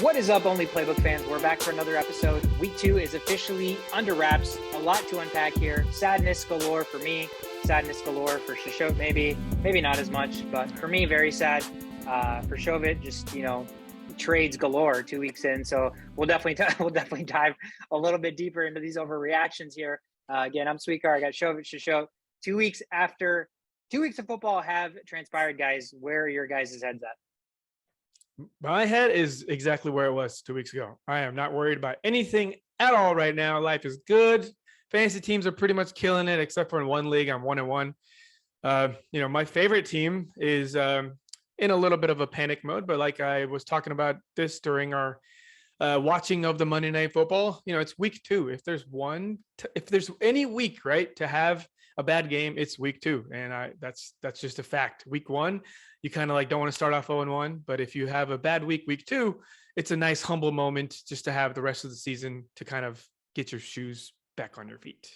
What is up, Only Playbook fans? We're back for another episode. Week 2 is officially under wraps. A lot to unpack here. Sadness galore for me. Sadness galore for Shashowt, maybe. Maybe not as much, but for me, very sad. For Shovit, just, trades galore 2 weeks in. So we'll definitely dive a little bit deeper into these overreactions here. Again, I'm Swikar. I got Shovit, Shashowt. 2 weeks after 2 weeks of football have transpired, guys. Where are your guys' heads at? My head is exactly where it was 2 weeks ago. I am not worried about anything at all right now. Life is good. Fantasy teams are pretty much killing it, except for in one league. I'm 1-1. My favorite team is in a little bit of a panic mode, but like I was talking about this during our watching of the Monday Night Football, it's week 2. If there's any week, right, to have a bad game, it's week 2. And that's just a fact. Week 1, you kind of don't want to start off 0-1, but if you have a bad week 2, it's a nice humble moment just to have the rest of the season to kind of get your shoes back on your feet.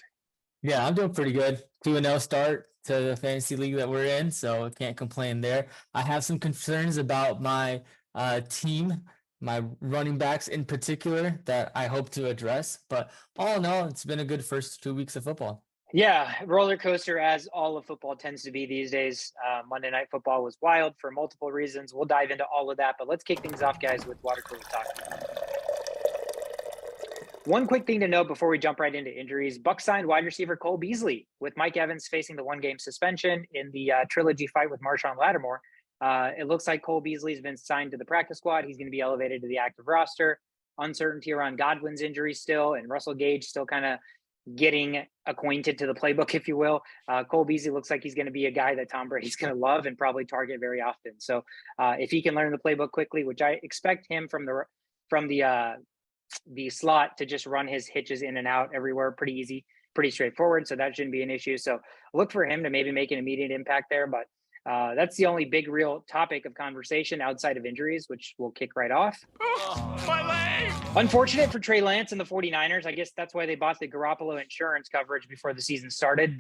Yeah, I'm doing pretty good. 2-0 start to the fantasy league that we're in, so I can't complain there. I have some concerns about my team, my running backs in particular, that I hope to address. But all in all, it's been a good first 2 weeks of football. Yeah, roller coaster as all of football tends to be these days. Monday Night Football was wild for multiple reasons. We'll dive into all of that, but let's kick things off, guys, with water cooler talk. One quick thing to note before we jump right into injuries: Bucs signed wide receiver Cole Beasley, with Mike Evans facing the one-game suspension in the trilogy fight with Marshawn Lattimore. It looks like Cole Beasley's been signed to the practice squad. He's going to be elevated to the active roster. Uncertainty around Godwin's injury still, and Russell Gage still kind of getting acquainted to the playbook, if you will. Cole Beasley looks like he's going to be a guy that Tom Brady's going to love and probably target very often. So if he can learn the playbook quickly, which I expect him from the slot to just run his hitches in and out everywhere, pretty easy, pretty straightforward. So that shouldn't be an issue. So look for him to maybe make an immediate impact there. But that's the only big real topic of conversation outside of injuries, which we'll kick right off. Oh, my leg! Unfortunate for Trey Lance and the 49ers. I guess that's why they bought the Garoppolo insurance coverage before the season started.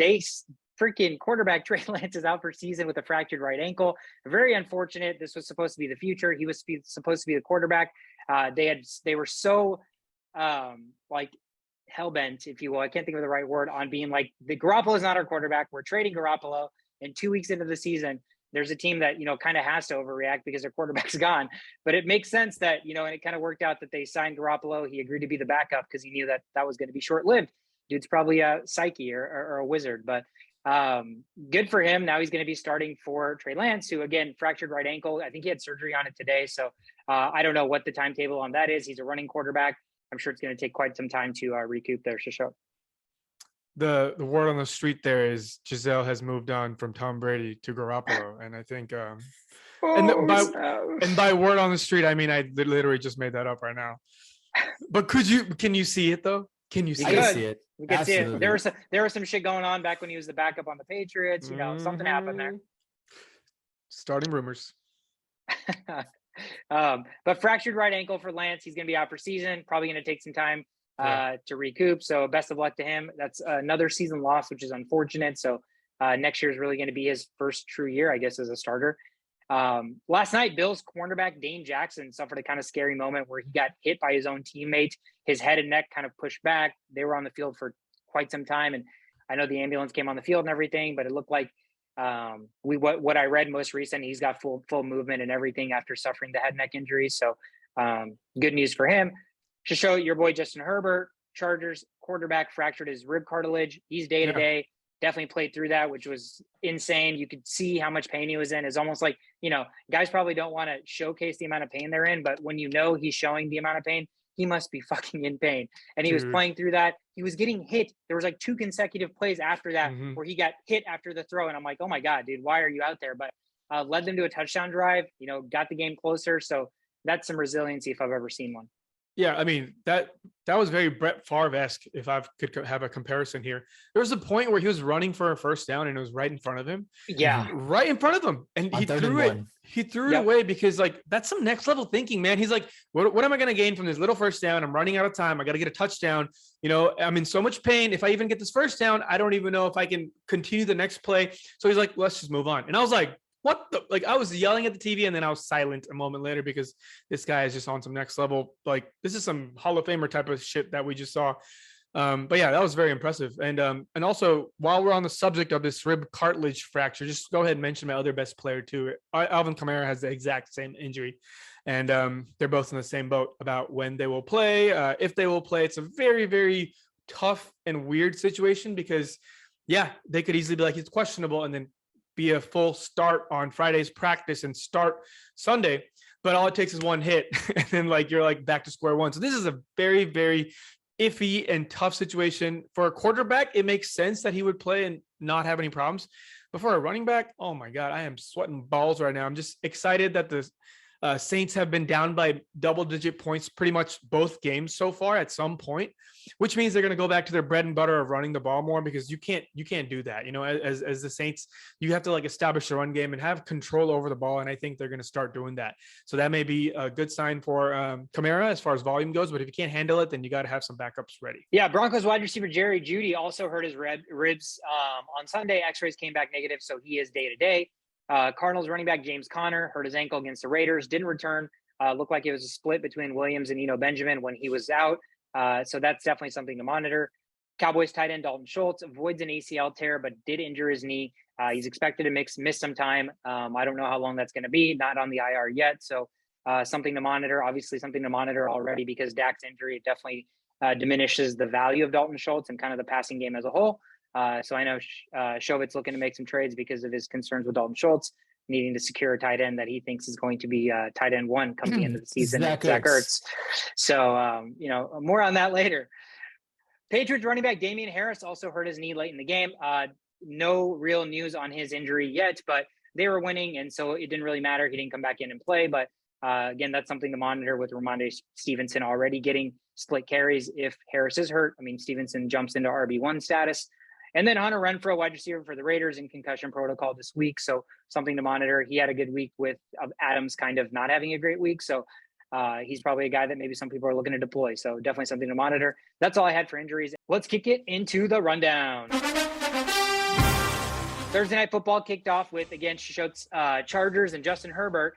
Freaking quarterback Trey Lance is out for season with a fractured right ankle. Very unfortunate. This was supposed to be the future. He was supposed to be the quarterback. They were so hell-bent, if you will. I can't think of the right word, on being like, the Garoppolo is not our quarterback. We're trading Garoppolo. And 2 weeks into the season, there's a team that, kind of has to overreact because their quarterback's gone. But it makes sense that, and it kind of worked out that they signed Garoppolo. He agreed to be the backup because he knew that that was going to be short-lived. Dude's probably a psyche or a wizard, but good for him. Now he's going to be starting for Trey Lance, who, again, fractured right ankle. I think he had surgery on it today. So I don't know what the timetable on that is. He's a running quarterback. I'm sure it's going to take quite some time to recoup their Shashowt. The word on the street there is Giselle has moved on from Tom Brady to Garoppolo, and I think and by word on the street, I mean I literally just made that up right now. But can you see it though? Can you see it? We can see it. There was some shit going on back when he was the backup on the Patriots. Something happened there. Starting rumors. But fractured right ankle for Lance. He's going to be out for season. Probably going to take some time to recoup. So best of luck to him. That's another season loss, which is unfortunate. So next year is really going to be his first true year, I guess, as a starter. Last night, Bills cornerback Dane Jackson suffered a kind of scary moment where he got hit by his own teammate. His head and neck kind of pushed back. They were on the field for quite some time. And I know the ambulance came on the field and everything, but it looked like what I read most recent, he's got full movement and everything after suffering the head and neck injury. So good news for him. To show your boy Justin Herbert, Chargers quarterback, fractured his rib cartilage. He's day to day. Definitely played through that, which was insane. You could see how much pain he was in. It's almost like, guys probably don't want to showcase the amount of pain they're in, but when he's showing the amount of pain, he must be fucking in pain. And he was playing through that. He was getting hit. There was 2 consecutive plays after that where he got hit after the throw. And I'm like, oh my God, dude, why are you out there? But led them to a touchdown drive, got the game closer. So that's some resiliency if I've ever seen one. Yeah, I mean, that was very Brett Favre-esque, if I could have a comparison here. There was a point where he was running for a first down and it was right in front of him. Yeah. Right in front of him. And he threw it. He threw it away because, that's some next level thinking, man. He's like, what am I going to gain from this little first down? I'm running out of time. I got to get a touchdown. I'm in so much pain. If I even get this first down, I don't even know if I can continue the next play. So he's like, let's just move on. And I was like, what the, like, I was yelling at the TV and then I was silent a moment later because this guy is just on some next level. Like, this is some Hall of Famer type of shit that we just saw. But yeah, that was very impressive. And also, while we're on the subject of this rib cartilage fracture, just go ahead and mention my other best player too. Alvin Kamara has the exact same injury, and they're both in the same boat about when they will play, if they will play. It's a very, very tough and weird situation because, yeah, they could easily be like, it's questionable, and then be a full start on Friday's practice and start Sunday. But all it takes is one hit, and then like you're like back to square one. So this is a very, very iffy and tough situation. For a quarterback, it makes sense that he would play and not have any problems. But for a running back, oh my God, I am sweating balls right now. I'm just excited that the Saints have been down by double-digit points pretty much both games so far at some point, which means they're going to go back to their bread and butter of running the ball more, because you can't do that. You know, as the Saints, you have to like establish a run game and have control over the ball, and I think they're going to start doing that. So that may be a good sign for Kamara as far as volume goes, but if you can't handle it, then you got to have some backups ready. Yeah, Broncos wide receiver Jeudy also hurt his ribs on Sunday. X-rays came back negative, so he is day-to-day. Cardinals running back James Conner hurt his ankle against the Raiders, didn't return. Looked like it was a split between Williams and Eno Benjamin when he was out. So that's definitely something to monitor. Cowboys tight end Dalton Schultz avoids an ACL tear, but did injure his knee. He's expected to miss some time. I don't know how long that's going to be, not on the IR yet. So something to monitor, obviously something to monitor already, because Dak's injury definitely diminishes the value of Dalton Schultz and kind of the passing game as a whole. So I know Shovit's looking to make some trades because of his concerns with Dalton Schultz needing to secure a tight end that he thinks is going to be tight end one come the end of the season. Zach Ertz. So, more on that later. Patriots running back Damien Harris also hurt his knee late in the game. No real news on his injury yet, but they were winning, and so it didn't really matter. He didn't come back in and play, but again, that's something to monitor with Ramondre Stevenson already getting split carries. If Harris is hurt, I mean, Stevenson jumps into RB1 status. And then Hunter Renfrom, wide receiver for the Raiders, in concussion protocol this week. So something to monitor. He had a good week with Adams kind of not having a great week. So he's probably a guy that maybe some people are looking to deploy. So definitely something to monitor. That's all I had for injuries. Let's kick it into the rundown. Thursday Night Football kicked off with, again, Shashowt's Chargers and Justin Herbert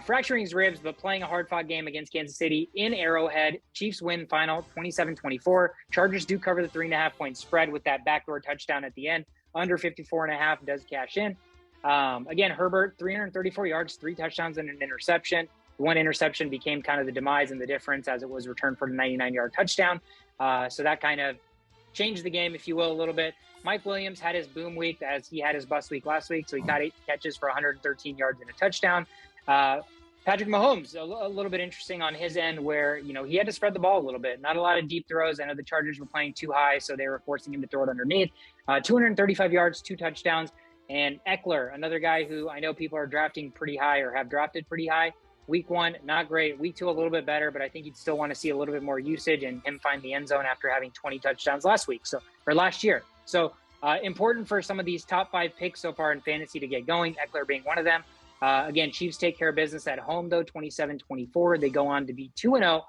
fracturing his ribs, but playing a hard-fought game against Kansas City in Arrowhead. Chiefs win final 27-24. Chargers do cover the 3.5-point spread with that backdoor touchdown at the end. Under 54.5 does cash in. Again, Herbert, 334 yards, 3 touchdowns, and an interception. One interception became kind of the demise and the difference, as it was returned for a 99-yard touchdown. So that kind of changed the game, if you will, a little bit. Mike Williams had his boom week, as he had his bust week last week. So he got 8 catches for 113 yards and a touchdown. Patrick Mahomes, a little bit interesting on his end, where, he had to spread the ball a little bit. Not a lot of deep throws. I know the Chargers were playing too high, so they were forcing him to throw it underneath. 235 yards, 2 touchdowns. And Eckler, another guy who I know people are drafting pretty high or have drafted pretty high. Week 1, not great. Week 2, a little bit better, but I think you'd still want to see a little bit more usage and him find the end zone after having 20 touchdowns last year. So important for some of these top 5 picks so far in fantasy to get going, Eckler being one of them. Again, Chiefs take care of business at home, though, 27-24. They go on to be 2-0.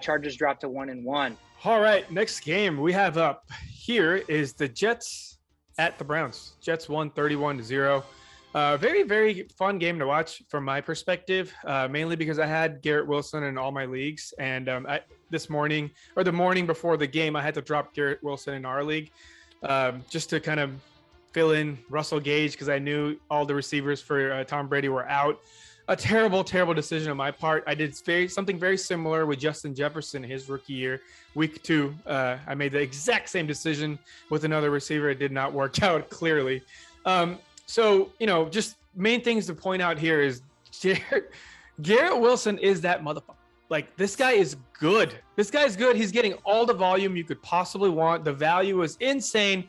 Chargers drop to 1-1. All right, next game we have up here is the Jets at the Browns. Jets won 31-0. Very, very fun game to watch from my perspective, mainly because I had Garrett Wilson in all my leagues. And the morning before the game, I had to drop Garrett Wilson in our league just to kind of fill in Russell Gage, because I knew all the receivers for Tom Brady were out. A terrible, terrible decision on my part. I did something very similar with Justin Jefferson his rookie year. Week 2, I made the exact same decision with another receiver. It did not work out, clearly. So, just main things to point out here is Garrett Wilson is that motherfucker. Like, this guy is good. This guy's good. He's getting all the volume you could possibly want. The value is insane.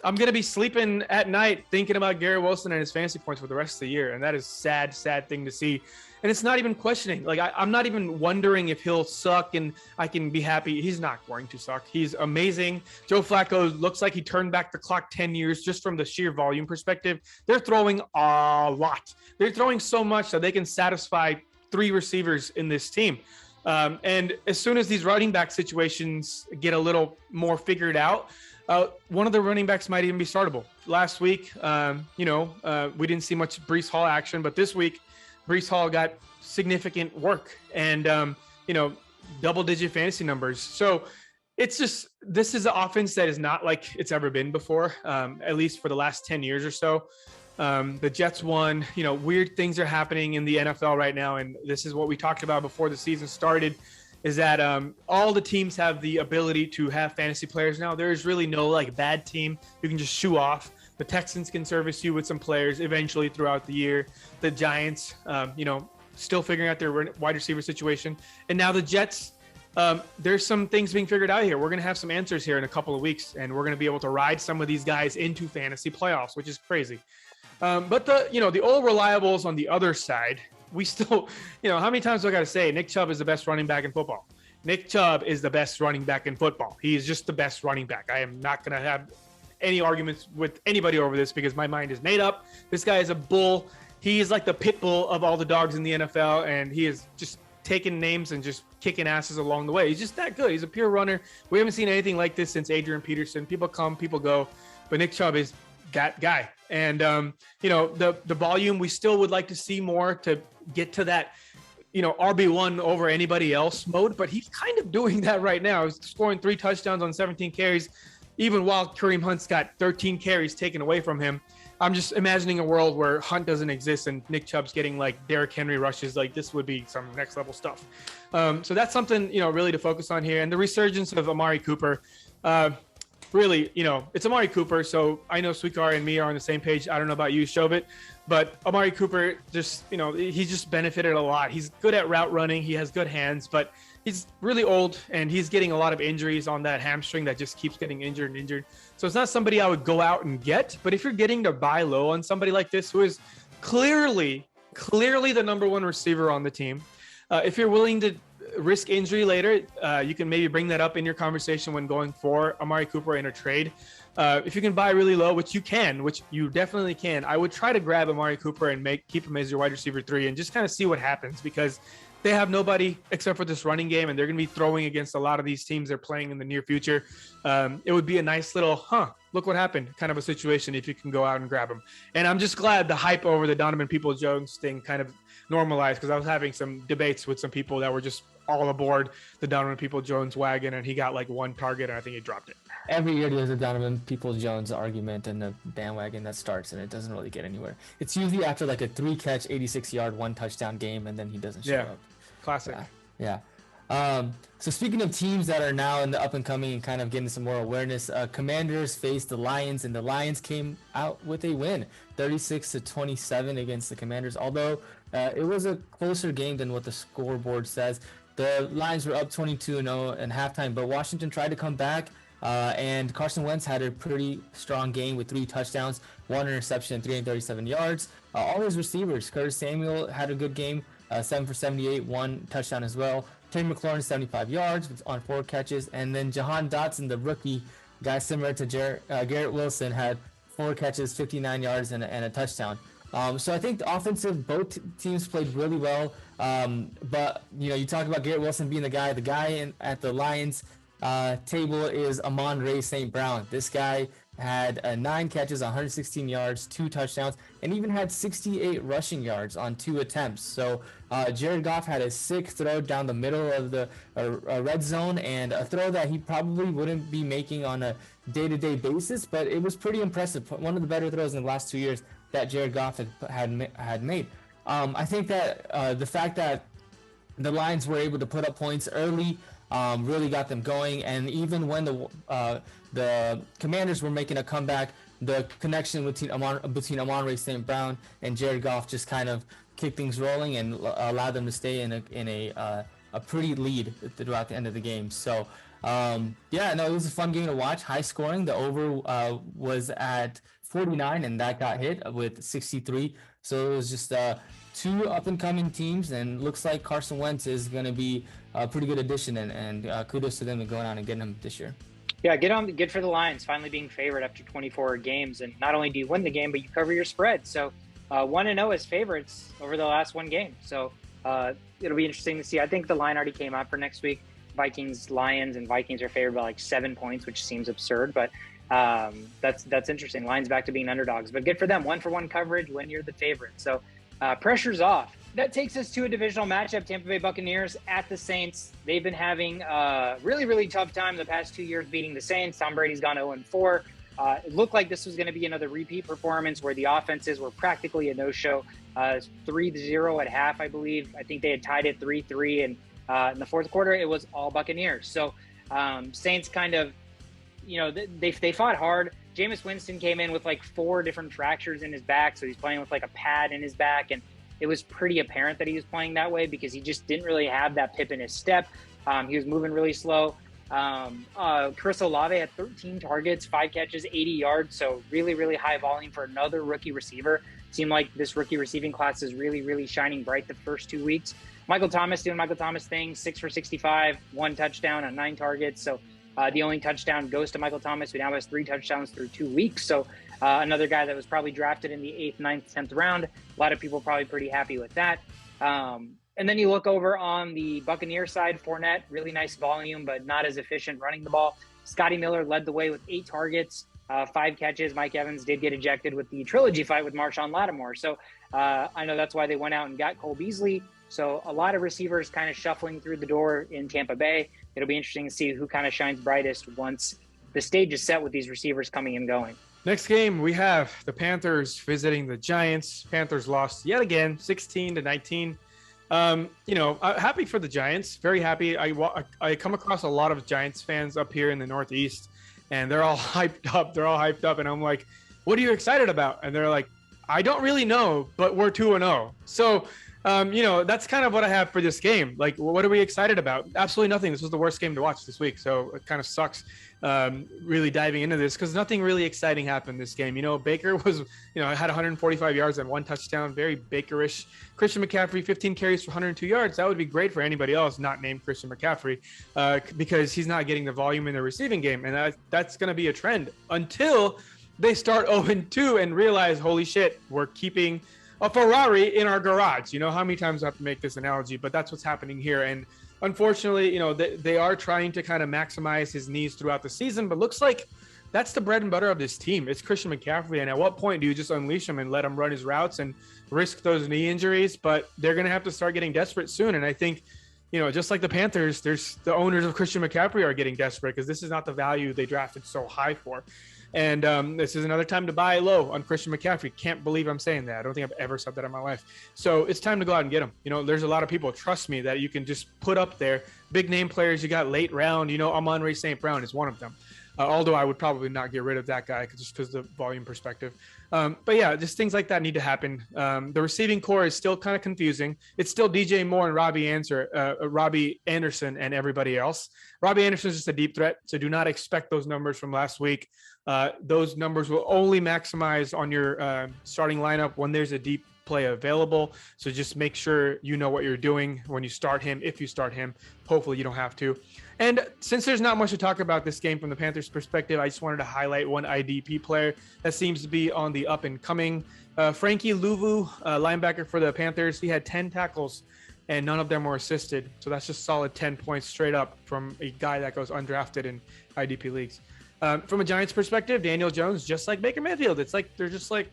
I'm going to be sleeping at night thinking about Garrett Wilson and his fantasy points for the rest of the year. And that is sad, sad thing to see. And it's not even questioning. Like, I'm not even wondering if he'll suck and I can be happy. He's not going to suck. He's amazing. Joe Flacco looks like he turned back the clock 10 years just from the sheer volume perspective. They're throwing a lot. They're throwing so much that they can satisfy 3 receivers in this team. And as soon as these running back situations get a little more figured out, one of the running backs might even be startable. Last week, we didn't see much Breece Hall action, but this week, Breece Hall got significant work and, double-digit fantasy numbers. So this is an offense that is not like it's ever been before, at least for the last 10 years or so. The Jets won. Weird things are happening in the NFL right now, and this is what we talked about before the season started, is that all the teams have the ability to have fantasy players now. There is really no bad team you can just shoo off. The Texans can service you with some players eventually throughout the year. The Giants, still figuring out their wide receiver situation. And now the Jets, there's some things being figured out here. We're going to have some answers here in a couple of weeks, and we're going to be able to ride some of these guys into fantasy playoffs, which is crazy. But the old reliables on the other side, we still, how many times do I got to say Nick Chubb is the best running back in football? Nick Chubb is the best running back in football. He is just the best running back. I am not going to have any arguments with anybody over this because my mind is made up. This guy is a bull. He is like the pit bull of all the dogs in the NFL, and he is just taking names and just kicking asses along the way. He's just that good. He's a pure runner. We haven't seen anything like this since Adrian Peterson. People come, people go, but Nick Chubb is that guy. And, the volume, we still would like to see more to get to that, RB1 over anybody else mode, but he's kind of doing that right now. He's scoring 3 touchdowns on 17 carries, even while Kareem Hunt's got 13 carries taken away from him. I'm just imagining a world where Hunt doesn't exist and Nick Chubb's getting Derrick Henry rushes. This would be some next level stuff. So that's something, really to focus on here. And the resurgence of Amari Cooper, really, it's Amari Cooper. So I know Swikar and me are on the same page. I don't know about you, Shovit, but Amari Cooper just, he's just benefited a lot. He's good at route running. He has good hands, but he's really old and he's getting a lot of injuries on that hamstring that just keeps getting injured. So it's not somebody I would go out and get, but if you're getting to buy low on somebody like this, who is clearly the number one receiver on the team, if you're willing to risk injury later, you can maybe bring that up in your conversation when going for Amari Cooper in a trade. If you can buy really low, which you definitely can, I would try to grab Amari Cooper and keep him as your wide receiver 3 and just kind of see what happens, because they have nobody except for this running game, and they're going to be throwing against a lot of these teams they're playing in the near future. It would be a nice little, look what happened kind of a situation if you can go out and grab them. And I'm just glad the hype over the Donovan Peoples-Jones thing kind of normalized, because I was having some debates with some people that were just all aboard the Donovan Peoples-Jones wagon, and he got 1 target, and I think he dropped it. Every year there's a Donovan Peoples-Jones argument in the bandwagon that starts, and it doesn't really get anywhere. It's usually after a 3-catch, 86-yard, 1 touchdown game, and then he doesn't show up. Classic. Yeah. So speaking of teams that are now in the up and coming and kind of getting some more awareness, Commanders faced the Lions, and the Lions came out with a win, 36-27 against the Commanders. Although it was a closer game than what the scoreboard says. The Lions were up 22-0 in halftime, but Washington tried to come back, and Carson Wentz had a pretty strong game with 3 touchdowns, 1 interception, and 337 yards. All his receivers, Curtis Samuel had a good game, 7 for 78, 1 touchdown as well. Terry McLaurin, 75 yards on 4 catches. And then Jahan Dotson, the rookie guy similar to Garrett Wilson, had 4 catches, 59 yards, and a touchdown. So I think the offensive, both teams played really well. But, you talk about Garrett Wilson being the guy at the Lions table is Amon-Ra St. Brown. This guy had 9 catches, 116 yards, 2 touchdowns, and even had 68 rushing yards on 2 attempts. So Jared Goff had a sick throw down the middle of the red zone, and a throw that he probably wouldn't be making on a day-to-day basis, but it was pretty impressive. One of the better throws in the last 2 years that Jared Goff had made. I think that the fact that the Lions were able to put up points early really got them going, and even when the Commanders were making a comeback, the connection between Amon-Ra St. Brown and Jared Goff just kind of kicked things rolling and allowed them to stay in a pretty lead throughout the end of the game. So it was a fun game to watch, high scoring. The over was at 49, and that got hit with 63. So it was just 2 up-and-coming teams, and looks like Carson Wentz is going to be a pretty good addition, and kudos to them for going out and getting him this year. Yeah, good for the Lions, finally being favored after 24 games. And not only do you win the game, but you cover your spread. So 1-0 as favorites over the last 1 game. So it'll be interesting to see. I think the line already came out for next week. Vikings, Lions, and Vikings are favored by 7 points, which seems absurd. But That's interesting. Lions back to being underdogs, but good for them. 1-for-1 coverage when you're the favorite. So pressure's off. That takes us to a divisional matchup. Tampa Bay Buccaneers at the Saints. They've been having a really, really tough time the past 2 years beating the Saints. Tom Brady's gone 0-4. It looked like this was going to be another repeat performance where the offenses were practically a no-show. 3-0 at half, I believe. I think they had tied it 3-3, and in the fourth quarter, it was all Buccaneers. So Saints kind of, they fought hard. Jameis Winston came in with like 4 different fractures in his back, so he's playing with like a pad in his back, and it was pretty apparent that he was playing that way because he just didn't really have that pip in his step. He was moving really slow. Chris Olave had 13 targets, 5 catches, 80 yards. So really, really high volume for another rookie receiver. Seemed like this rookie receiving class is really, really shining bright the first 2 weeks. Michael Thomas doing Michael Thomas things, 6 for 65, 1 touchdown on 9 targets. So the only touchdown goes to Michael Thomas, who now has 3 touchdowns through 2 weeks. So another guy that was probably drafted in the 8th, 9th, 10th round. A lot of people probably pretty happy with that. And then you look over on the Buccaneer side, Fournette, really nice volume, but not as efficient running the ball. Scotty Miller led the way with 8 targets, 5 catches. Mike Evans did get ejected with the trilogy fight with Marshawn Lattimore. So I know that's why they went out and got Cole Beasley. So a lot of receivers kind of shuffling through the door in Tampa Bay. It'll be interesting to see who kind of shines brightest once the stage is set with these receivers coming and going. Next game, we have the Panthers visiting the Giants. Panthers lost yet again, 16-19. Happy for the Giants. Very happy. I come across a lot of Giants fans up here in the Northeast, and they're all hyped up. And I'm like, what are you excited about? And they're like, I don't really know, but we're 2-0. So, that's kind of what I have for this game. Like, what are we excited about? Absolutely nothing. This was the worst game to watch this week. So it kind of sucks really diving into this because nothing really exciting happened this game. Baker was, had 145 yards and 1 touchdown, very Bakerish. Christian McCaffrey, 15 carries for 102 yards. That would be great for anybody else not named Christian McCaffrey because he's not getting the volume in the receiving game. And that's going to be a trend until they start 0-2 and realize, holy shit, we're keeping a Ferrari in our garage. How many times I have to make this analogy, but that's what's happening here. And unfortunately, they are trying to kind of maximize his knees throughout the season, but looks like that's the bread and butter of this team. It's Christian McCaffrey. And at what point do you just unleash him and let him run his routes and risk those knee injuries? But they're going to have to start getting desperate soon. And I think, just like the Panthers, there's the owners of Christian McCaffrey are getting desperate because this is not the value they drafted so high for. And this is another time to buy low on Christian McCaffrey. Can't believe I'm saying that. I don't think I've ever said that in my life. So it's time to go out and get him. There's a lot of people, trust me, that you can just put up there. Big name players you got late round. Amon-Ra St. Brown is one of them. Although I would probably not get rid of that guy just because of the volume perspective. But yeah, just things like that need to happen. The receiving core is still kind of confusing. It's still DJ Moore and Robbie Anderson and everybody else. Robbie Anderson is just a deep threat, so do not expect those numbers from last week. Those numbers will only maximize on your starting lineup when there's a deep play available. So just make sure you know what you're doing when you start him. If you start him, hopefully you don't have to. And since there's not much to talk about this game from the Panthers perspective, I just wanted to highlight one IDP player that seems to be on the up and coming. Frankie Louvu, linebacker for the Panthers. He had 10 tackles and none of them were assisted. So that's just solid 10 points straight up from a guy that goes undrafted in IDP leagues. From a Giants perspective, Daniel Jones, just like Baker Mayfield, it's like they're just like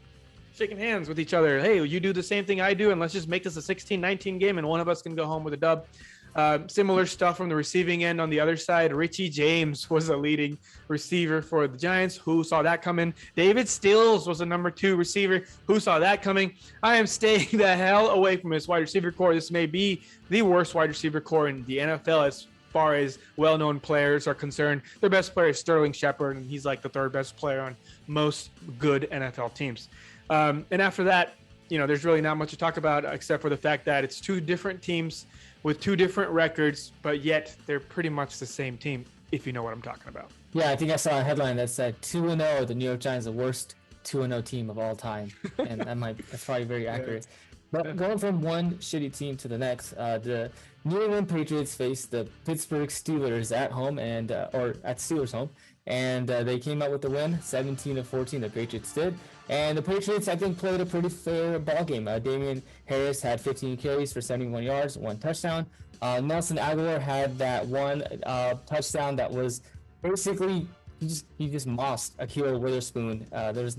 shaking hands with each other. Hey, you do the same thing I do, and let's just make this a 16-19 game, and one of us can go home with a dub. Similar stuff from the receiving end on the other side. Richie James was a leading receiver for the Giants. Who saw that coming? David Stills was a number 2 receiver. Who saw that coming? I am staying the hell away from this wide receiver core. This may be the worst wide receiver core in the NFL as far as well-known players are concerned. Their best player is Sterling Shepard, and he's like the 3rd best player on most good NFL teams. And after that, there's really not much to talk about except for the fact that it's 2 different teams with 2 different records, but yet they're pretty much the same team, if you know what I'm talking about. Yeah, I think I saw a headline that said 2-0, the New York Giants, the worst 2-0 team of all time. And that's probably very accurate. But going from one shitty team to the next, the New England Patriots faced the Pittsburgh Steelers at home or at Steelers home. And they came out with the win, 17-14, the Patriots did. And the Patriots, I think, played a pretty fair ball game. Damien Harris had 15 carries for 71 yards, 1 touchdown. Nelson Aguilar had that 1 touchdown that was basically he just mossed Ahkello Witherspoon. There's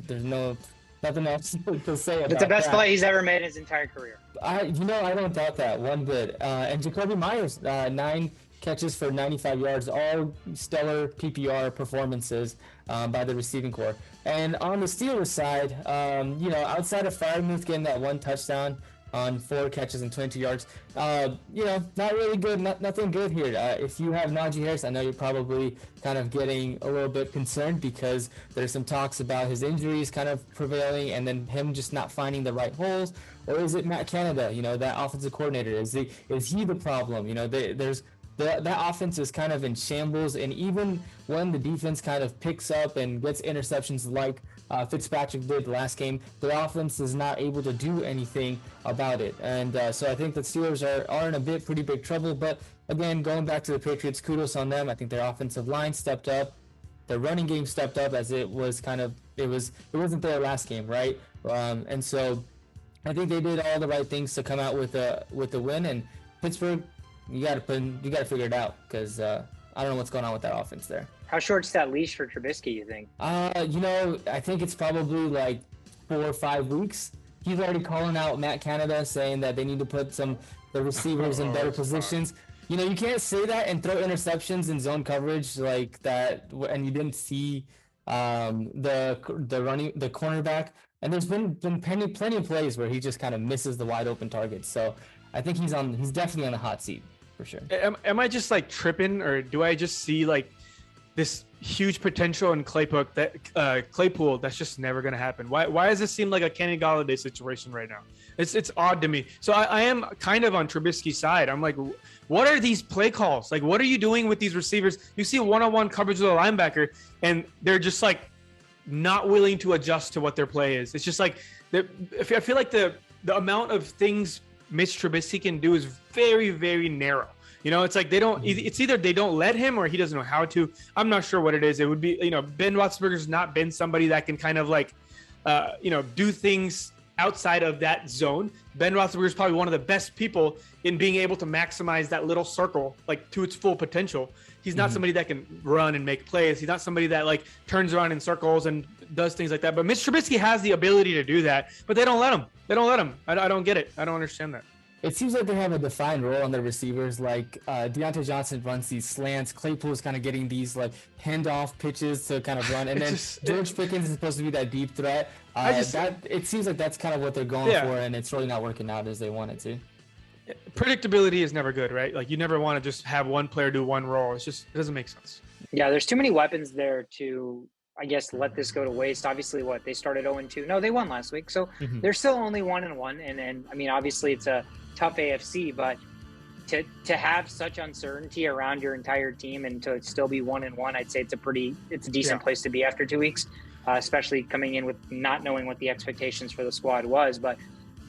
nothing else to say about that. It's the best play he's ever made in his entire career. I don't doubt that one bit. And Jacoby Myers, 9 catches for 95 yards, all stellar PPR performances by the receiving corps. And on the Steelers side, outside of Freiermuth getting that 1 touchdown on 4 catches and 22 yards, not really good, nothing good here. If you have Najee Harris, I know you're probably kind of getting a little bit concerned because there's some talks about his injuries kind of prevailing and then him just not finding the right holes. Or is it Matt Canada, that offensive coordinator? Is he the problem? That offense is kind of in shambles, and even when the defense kind of picks up and gets interceptions like Fitzpatrick did last game, the offense is not able to do anything about it. And so I think the Steelers are in pretty big trouble. But again, going back to the Patriots, kudos on them. I think their offensive line stepped up. Their running game stepped up as it wasn't there last game, right? And so I think they did all the right things to come out with a win. And Pittsburgh, you got to figure it out because I don't know what's going on with that offense there. How short's that leash for Trubisky, you think? I think it's probably like 4 or 5 weeks. He's already calling out Matt Canada, saying that they need to put the receivers in better positions. You can't say that and throw interceptions in zone coverage like that, and you didn't see the cornerback. And there's been plenty of plays where he just kind of misses the wide open targets. So I think he's definitely on the hot seat for sure. Am I just like tripping, or do I just see like this huge potential in Claypool that's just never going to happen? Why does this seem like a Kenny Golladay situation right now? It's odd to me. So I am kind of on Trubisky's side. I'm like, what are these play calls? Like, what are you doing with these receivers? You see one-on-one coverage with a linebacker, and they're just like not willing to adjust to what their play is. It's just like I feel like the amount of things Mitch Trubisky can do is very, very narrow. It's like it's either they don't let him or he doesn't know how to. I'm not sure what it is. It would be, Ben Roethlisberger's not been somebody that can kind of like, do things outside of that zone. Ben Roethlisberger is probably one of the best people in being able to maximize that little circle, like to its full potential. He's not somebody that can run and make plays. He's not somebody that like turns around in circles and does things like that. But Mitch Trubisky has the ability to do that, but they don't let him. I don't get it. I don't understand that. It seems like they have a defined role on their receivers. Like Deontay Johnson runs these slants. Claypool's kind of getting these like handoff pitches to kind of run, and then George Pickens is supposed to be that deep threat. It seems like that's kind of what they're going for, and it's really not working out as they want it to. Predictability is never good, right? Like you never want to just have one player do one role. It doesn't make sense. Yeah, there's too many weapons there to, I guess, let this go to waste. Obviously, they started 0-2. No, they won last week, so they're still only 1-1. And I mean, obviously, it's a tough AFC, but to have such uncertainty around your entire team and to still be 1-1, I'd say it's a decent place to be after 2 weeks, especially coming in with not knowing what the expectations for the squad was. But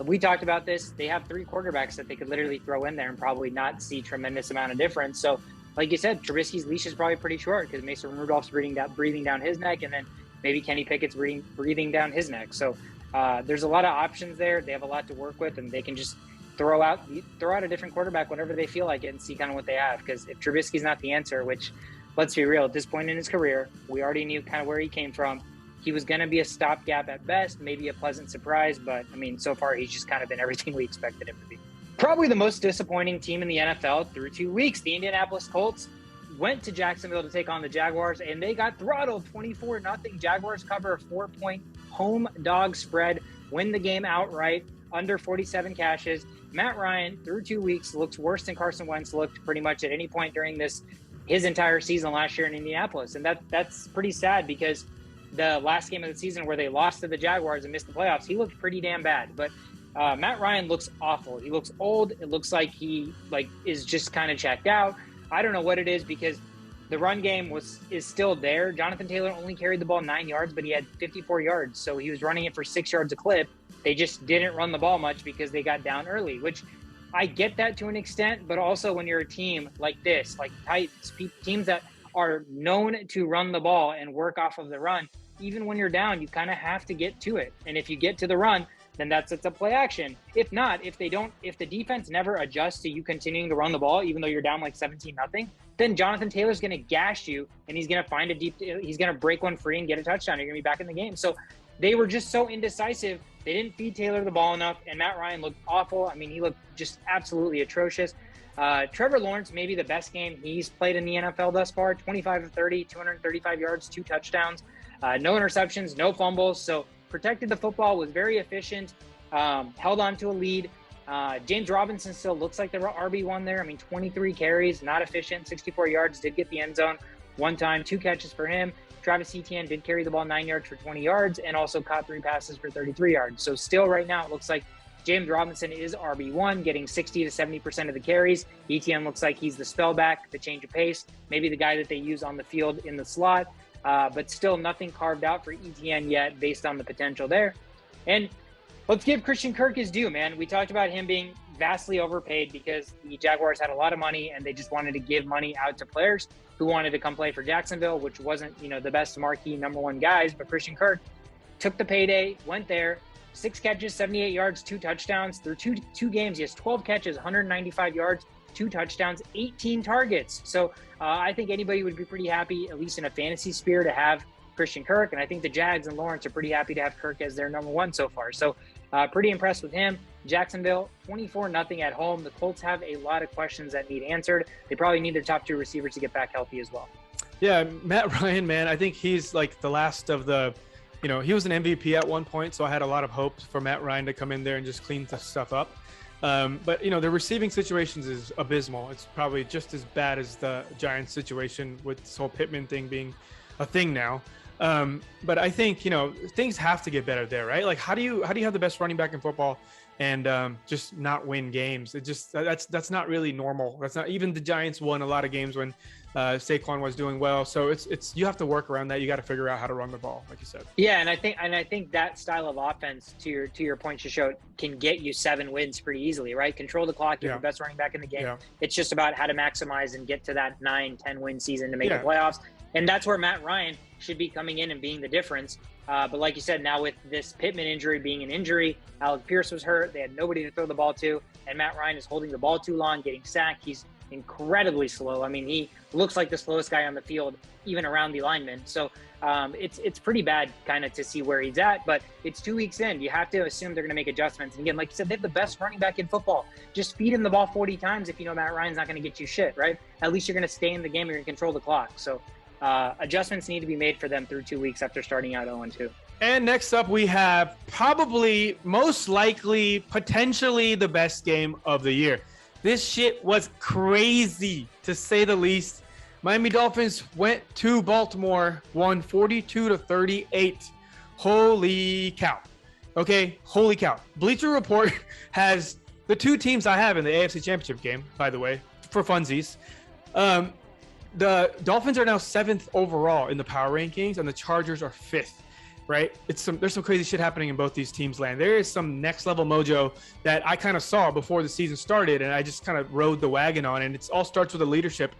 we talked about this. They have 3 quarterbacks that they could literally throw in there and probably not see tremendous amount of difference. So, like you said, Trubisky's leash is probably pretty short because Mason Rudolph's breathing down his neck, and then maybe Kenny Pickett's breathing down his neck. So there's a lot of options there. They have a lot to work with, and they can just throw out a different quarterback whenever they feel like it and see kind of what they have. Because if Trubisky's not the answer, which, let's be real, at this point in his career, we already knew kind of where he came from. He was going to be a stopgap at best, maybe a pleasant surprise, but I mean, so far he's just kind of been everything we expected him to be. Probably the most disappointing team in the NFL through 2 weeks. The Indianapolis Colts went to Jacksonville to take on the Jaguars, and they got throttled 24-0. Jaguars cover a 4-point home dog spread, win the game outright, under 47 cashes. Matt Ryan, through 2 weeks, looks worse than Carson Wentz looked pretty much at any point during his entire season last year in Indianapolis. And that's pretty sad because the last game of the season where they lost to the Jaguars and missed the playoffs, he looked pretty damn bad. But Matt Ryan looks awful. He looks old. It looks like he is just kind of checked out. I don't know what it is because the run game is still there. Jonathan Taylor only carried the ball 9 yards, but he had 54 yards. So he was running it for 6 yards a clip. They just didn't run the ball much because they got down early, which I get that to an extent. But also when you're a team like this, like Titans, teams that are known to run the ball and work off of the run, even when you're down, you kind of have to get to it. And if you get to the run, then that's a play action. If not, if the defense never adjusts to you continuing to run the ball, even though you're down like 17-0, then Jonathan Taylor's going to gash you and he's going to find he's going to break one free and get a touchdown. You're going to be back in the game. So they were just so indecisive. They didn't feed Taylor the ball enough, and Matt Ryan looked awful. I mean, he looked just absolutely atrocious. Trevor Lawrence, maybe the best game he's played in the NFL thus far, 25 of 30, 235 yards, 2 touchdowns, no interceptions, no fumbles. So protected the football, was very efficient, held on to a lead. James Robinson still looks like the RB1 there. I mean, 23 carries, not efficient, 64 yards, did get the end zone one time, 2 catches for him. Travis Etienne did carry the ball 9 yards for 20 yards and also caught 3 passes for 33 yards. So still right now, it looks like James Robinson is RB1, getting 60 to 70% of the carries. Etienne looks like he's the spellback, the change of pace, maybe the guy that they use on the field in the slot, but still nothing carved out for Etienne yet based on the potential there. And let's give Christian Kirk his due, man. We talked about him being vastly overpaid because the Jaguars had a lot of money and they just wanted to give money out to players who wanted to come play for Jacksonville, which wasn't, the best marquee number 1 guys. But Christian Kirk took the payday, went there, 6 catches, 78 yards, 2 touchdowns. Through two games, he has 12 catches, 195 yards, 2 touchdowns, 18 targets. So I think anybody would be pretty happy, at least in a fantasy sphere, to have Christian Kirk. And I think the Jags and Lawrence are pretty happy to have Kirk as their number 1 so far. So pretty impressed with him. Jacksonville, 24-0 at home. The Colts have a lot of questions that need answered. They probably need their top 2 receivers to get back healthy as well. Yeah, Matt Ryan, man, I think he's like the last of the, he was an MVP at one point, so I had a lot of hopes for Matt Ryan to come in there and just clean stuff up. But, the receiving situations is abysmal. It's probably just as bad as the Giants situation with this whole Pittman thing being a thing now. But I think, things have to get better there, right? Like, how do you have the best running back in football and just not win games? It just, that's not really normal. That's not, even the Giants won a lot of games when Saquon was doing well. So it's you have to work around that. You got to figure out how to run the ball, like you said. Yeah, and I think that style of offense, to your point, Shashowt, can get you 7 wins pretty easily, right? Control the clock, you're the best running back in the game. Yeah. It's just about how to maximize and get to that 9-10 win season to make the playoffs. And that's where Matt Ryan should be coming in and being the difference. But like you said, now with this Pittman injury being an injury, Alec Pierce was hurt. They had nobody to throw the ball to. And Matt Ryan is holding the ball too long, getting sacked. He's incredibly slow. I mean, he looks like the slowest guy on the field, even around the linemen. So it's pretty bad kind of to see where he's at. But it's 2 weeks in. You have to assume they're going to make adjustments. And again, like you said, they have the best running back in football. Just feed him the ball 40 times if you know Matt Ryan's not going to get you shit, right? At least you're going to stay in the game. You're going to control the clock. So adjustments need to be made for them through 2 weeks after starting out 0-2. And next up, we have probably, most likely, potentially the best game of the year. This shit was crazy, to say the least. Miami Dolphins went to Baltimore, won 42-38. Holy cow. Okay, holy cow. Bleacher Report has the 2 teams I have in the AFC Championship game, by the way, for funsies. The Dolphins are now 7th overall in the power rankings, and the Chargers are 5th. Right? There's some crazy shit happening in both these teams' land. There is some next level mojo that I kind of saw before the season started, and I just kind of rode the wagon on. And it all starts with the leadership.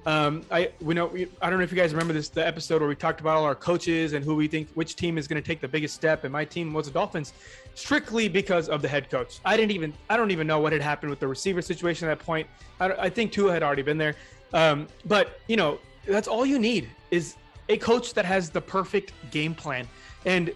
I don't know if you guys remember the episode where we talked about all our coaches and who we think which team is going to take the biggest step. And my team was the Dolphins, strictly because of the head coach. I don't even know what had happened with the receiver situation at that point. I think Tua had already been there. But that's all you need is a coach that has the perfect game plan. And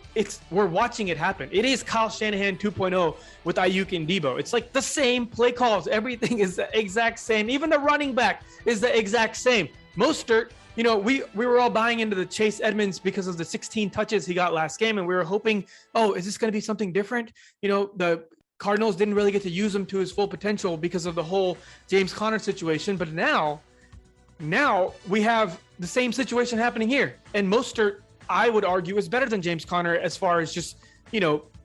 we're watching it happen. It is Kyle Shanahan 2.0 with Ayuk and Debo. It's like the same play calls. Everything is the exact same. Even the running back is the exact same. Mostert, we were all buying into the Chase Edmonds because of the 16 touches he got last game. And we were hoping, is this going to be something different? The Cardinals didn't really get to use him to his full potential because of the whole James Conner situation. But now we have the same situation happening here. And Mostert, I would argue, is better than James Conner as far as just,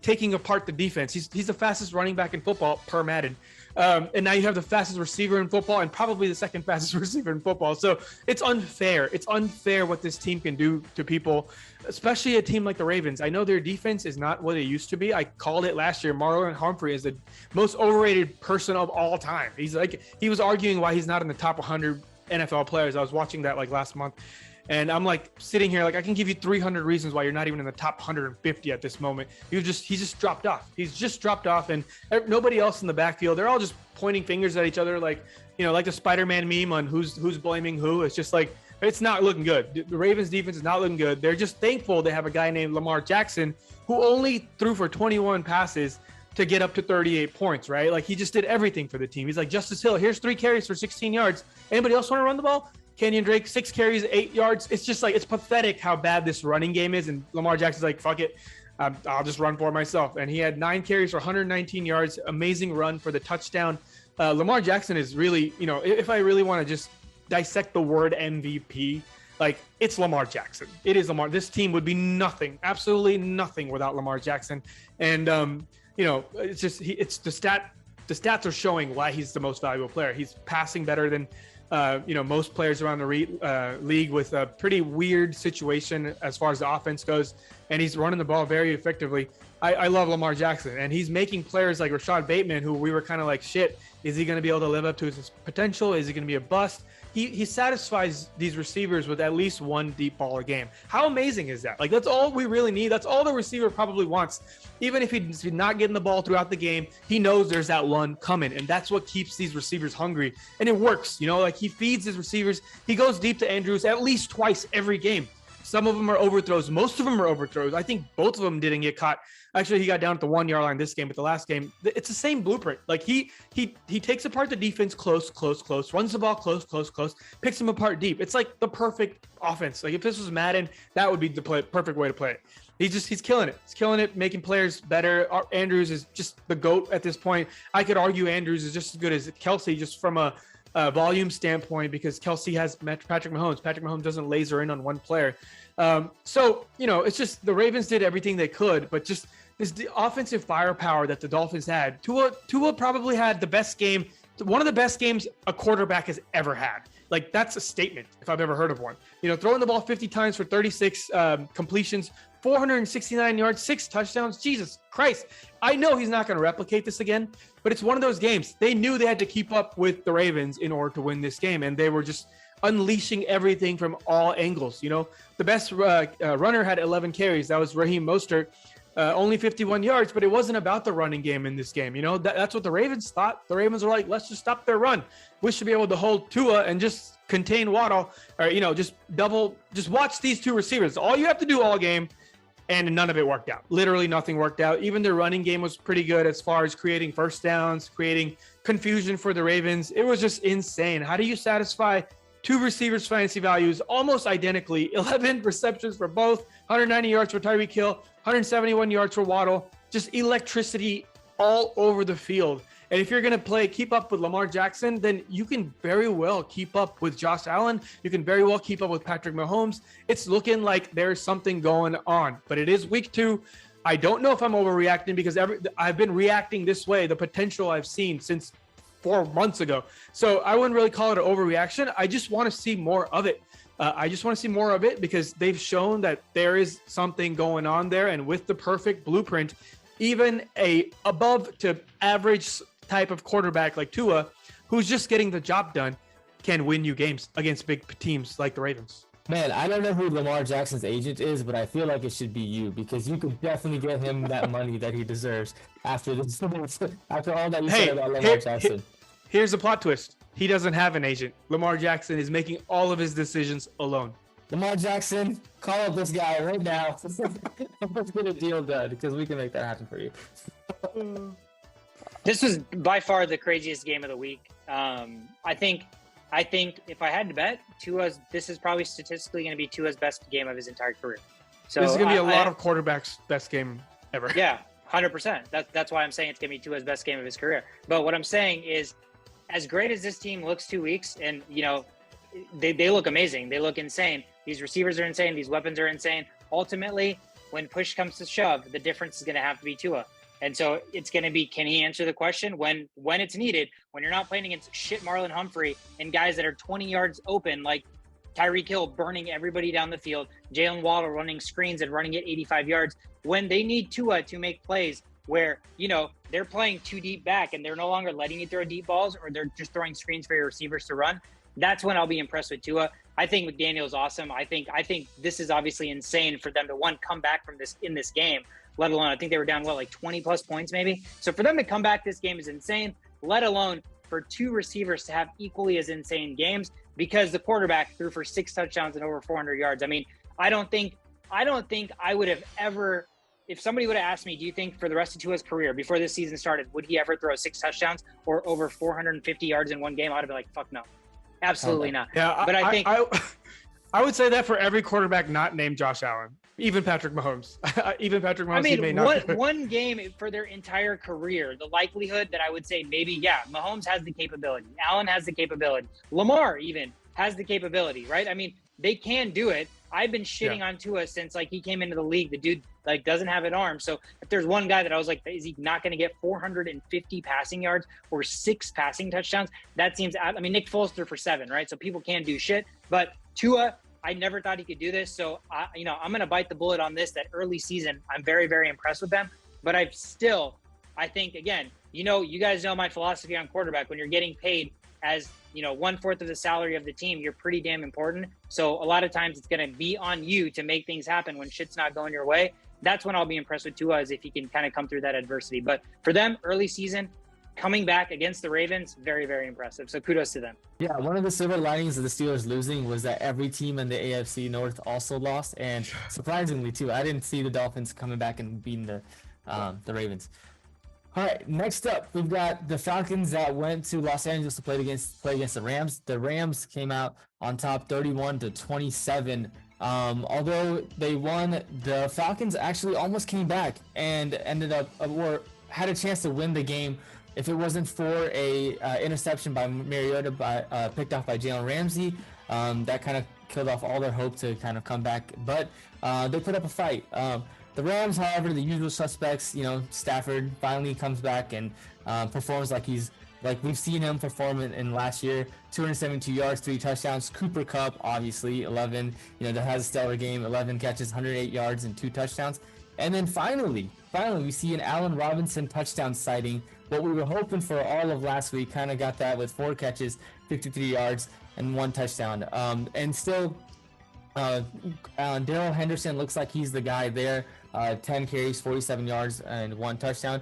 taking apart the defense. He's the fastest running back in football per Madden. And now you have the fastest receiver in football and probably the second fastest receiver in football. So it's unfair. It's unfair what this team can do to people, especially a team like the Ravens. I know their defense is not what it used to be. I called it last year. Marlon Humphrey is the most overrated person of all time. He was arguing why he's not in the top 100 NFL players. I was watching that like last month. And I'm like sitting here, like I can give you 300 reasons why you're not even in the top 150 at this moment. He's just dropped off. He's just dropped off, and nobody else in the backfield. They're all just pointing fingers at each other, like, you know, like the Spider-Man meme on who's blaming who. It's just like, it's not looking good. The Ravens defense is not looking good. They're just thankful they have a guy named Lamar Jackson who only threw for 21 passes to get up to 38 points, right? Like he just did everything for the team. He's like, Justice Hill, here's 3 carries for 16 yards. Anybody else want to run the ball? Kenyon Drake, 6 carries, 8 yards. It's just like, it's pathetic how bad this running game is. And Lamar Jackson's like, fuck it. I'll just run for myself. And he had 9 carries for 119 yards. Amazing run for the touchdown. Lamar Jackson is really, you know, if I really want to just dissect the word MVP, like it's Lamar Jackson. It is Lamar. This team would be nothing, absolutely nothing without Lamar Jackson. And, you know, it's just, the stats are showing why he's the most valuable player. He's passing better than, you know, most players around the league, with a pretty weird situation as far as the offense goes. And he's running the ball very effectively. I love Lamar Jackson, and he's making players like Rashad Bateman, who we were kind of like, shit, is he going to be able to live up to his potential? Is he going to be a bust? He satisfies these receivers with at least 1 deep ball a game. How amazing is that? Like, that's all we really need. That's all the receiver probably wants. Even if he's not getting the ball throughout the game, he knows there's that one coming. And that's what keeps these receivers hungry. And it works, you know, like he feeds his receivers. He goes deep to Andrews at least twice every game. Some of them are overthrows. Most of them are overthrows. I think both of them didn't get caught. Actually, he got down at the 1-yard line this game, but the last game, it's the same blueprint. Like he takes apart the defense close, runs the ball close, picks them apart deep. It's like the perfect offense. Like if this was Madden, that would be the perfect way to play it. He's killing it. He's killing it, making players better. Andrews is just the GOAT at this point. I could argue Andrews is just as good as Kelsey, just from a volume standpoint, because Kelsey has Patrick Mahomes. Patrick Mahomes doesn't laser in on one player. So, you know, it's just the Ravens did everything they could, but just the offensive firepower that the Dolphins had. Tua probably had the best game, one of the best games a quarterback has ever had. Like, that's a statement if I've ever heard of one. You know, throwing the ball 50 times for 36 completions, 469 yards, 6 touchdowns. Jesus Christ. I know he's not going to replicate this again, but it's one of those games. They knew they had to keep up with the Ravens in order to win this game, and they were just unleashing everything from all angles. You know, the best runner had 11 carries. That was Raheem Mostert. Only 51 yards, but it wasn't about the running game in this game. You know, that's what the Ravens thought. The Ravens were like, let's just stop their run. We should be able to hold Tua and just contain Waddle, or, you know, just watch these 2 receivers. All you have to do all game, and none of it worked out. Literally nothing worked out. Even their running game was pretty good as far as creating first downs, creating confusion for the Ravens. It was just insane. How do you satisfy 2 receivers' fantasy values almost identically? 11 receptions for both, 190 yards for Tyreek Hill, 171 yards for Waddle. Just electricity all over the field. And if you're going to keep up with Lamar Jackson, then you can very well keep up with Josh Allen. You can very well keep up with Patrick Mahomes. It's looking like there's something going on, but it is week 2. I don't know if I'm overreacting, because I've been reacting this way, the potential I've seen since 4 months ago. So I wouldn't really call it an overreaction. I just want to see more of it. I just want to see more of it, because they've shown that there is something going on there. And with the perfect blueprint, even a above to average type of quarterback like Tua, who's just getting the job done, can win you games against big teams like the Ravens. Man, I don't know who Lamar Jackson's agent is, but I feel like it should be you, because you could definitely get him that money that he deserves after this. After all that you said about Lamar Jackson. Here's the plot twist. He doesn't have an agent. Lamar Jackson is making all of his decisions alone. Lamar Jackson, call up this guy right now. Let's get a deal done, because we can make that happen for you. This was by far the craziest game of the week. I think if I had to bet, this is probably statistically going to be Tua's best game of his entire career. So this is going to be a lot of quarterbacks' best game ever. Yeah, 100%. That's why I'm saying it's going to be Tua's best game of his career. But what I'm saying is, as great as this team looks 2 weeks, and, you know, they look amazing. They look insane. These receivers are insane. These weapons are insane. Ultimately, when push comes to shove, the difference is going to have to be Tua. And so it's going to be, can he answer the question when it's needed, when you're not playing against shit Marlon Humphrey and guys that are 20 yards open, like Tyreek Hill burning everybody down the field, Jalen Waddle running screens and running it 85 yards, when they need Tua to make plays where, you know, they're playing too deep back and they're no longer letting you throw deep balls, or they're just throwing screens for your receivers to run. That's when I'll be impressed with Tua. I think McDaniel's awesome. I think this is obviously insane for them to come back from this in this game, let alone I think they were down 20 plus points maybe. So for them to come back this game is insane, let alone for two receivers to have equally as insane games, because the quarterback threw for 6 touchdowns and over 400 yards. I mean, I don't think I would have ever, if somebody would have asked me, do you think for the rest of Tua's career before this season started, would he ever throw 6 touchdowns or over 450 yards in one game? I'd have been like, fuck no. Absolutely not. Yeah, but I think I would say that for every quarterback not named Josh Allen, even Patrick Mahomes. Even Patrick Mahomes, he may not. One game for their entire career, the likelihood that I would say maybe, yeah, Mahomes has the capability. Allen has the capability. Lamar even has the capability, right? I mean, they can do it. I've been shitting on Tua since he came into the league. The dude doesn't have an arm. So if there's one guy that I was like, is he not going to get 450 passing yards or 6 passing touchdowns? That seems, I mean, Nick Foles threw for 7, right? So people can do shit, but Tua, I never thought he could do this. So I'm going to bite the bullet on this, that early season. I'm very, very impressed with them, but I think again, you guys know my philosophy on quarterback. When you're getting paid as 1/4 of the salary of the team, you're pretty damn important. So a lot of times it's going to be on you to make things happen when shit's not going your way. That's when I'll be impressed with Tua, is if he can kind of come through that adversity. But for them, early season, coming back against the Ravens, very, very impressive. So kudos to them. Yeah, one of the silver linings of the Steelers losing was that every team in the AFC North also lost, and surprisingly too, I didn't see the Dolphins coming back and beating the Ravens. All right, next up, we've got the Falcons that went to Los Angeles to play against the Rams. The Rams came out on top 31-27. Although they won, the Falcons actually almost came back and ended up or had a chance to win the game if it wasn't for a interception by Mariota picked off by Jalen Ramsey. That kind of killed off all their hope to kind of come back, but they put up a fight. The Rams, however, the usual suspects, Stafford finally comes back and performs like we've seen him perform in last year. 272 yards, 3 touchdowns. Cooper Kupp, obviously, 11, that has a stellar game, 11 catches, 108 yards, and 2 touchdowns. And then finally, we see an Allen Robinson touchdown sighting. What we were hoping for all of last week, kind of got that with 4 catches, 53 yards, and 1 touchdown. And still, Darrell Henderson looks like he's the guy there. 10 carries, 47 yards, and 1 touchdown.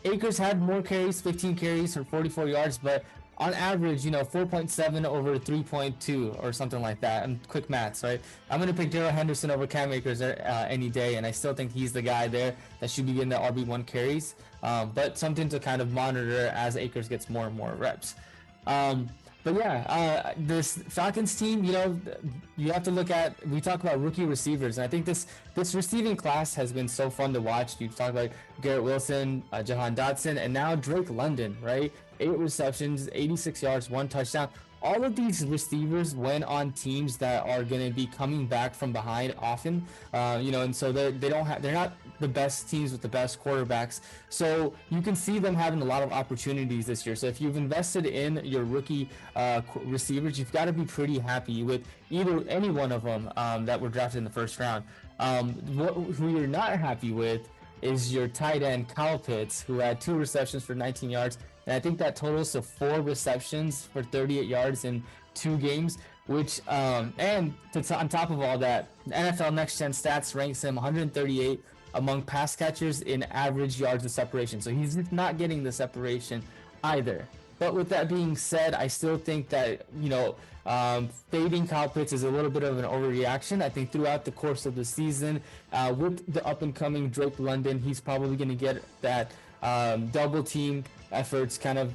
Akers had more carries, 15 carries for 44 yards, but on average, 4.7 over 3.2 or something like that. And quick maths, right? I'm going to pick Darrell Henderson over Cam Akers any day, and I still think he's the guy there that should be getting the RB1 carries, but something to kind of monitor as Akers gets more and more reps. But yeah, this Falcons team, you have to look at, we talk about rookie receivers, and I think this receiving class has been so fun to watch. You talk about Garrett Wilson, Jahan Dotson, and now Drake London, right? 8 receptions, 86 yards, 1 touchdown. All of these receivers went on teams that are going to be coming back from behind often, and so they're not the best teams with the best quarterbacks. So you can see them having a lot of opportunities this year. So if you've invested in your rookie receivers, you've got to be pretty happy with any one of them that were drafted in the first round. Who you're not happy with is your tight end Kyle Pitts, who had 2 receptions for 19 yards. And I think that totals to 4 receptions for 38 yards in 2 games, which, on top of all that, NFL Next Gen Stats ranks him 138 among pass catchers in average yards of separation. So he's not getting the separation either. But with that being said, I still think that, fading Kyle Pitts is a little bit of an overreaction. I think throughout the course of the season, with the up-and-coming Drake London, he's probably going to get that double team efforts kind of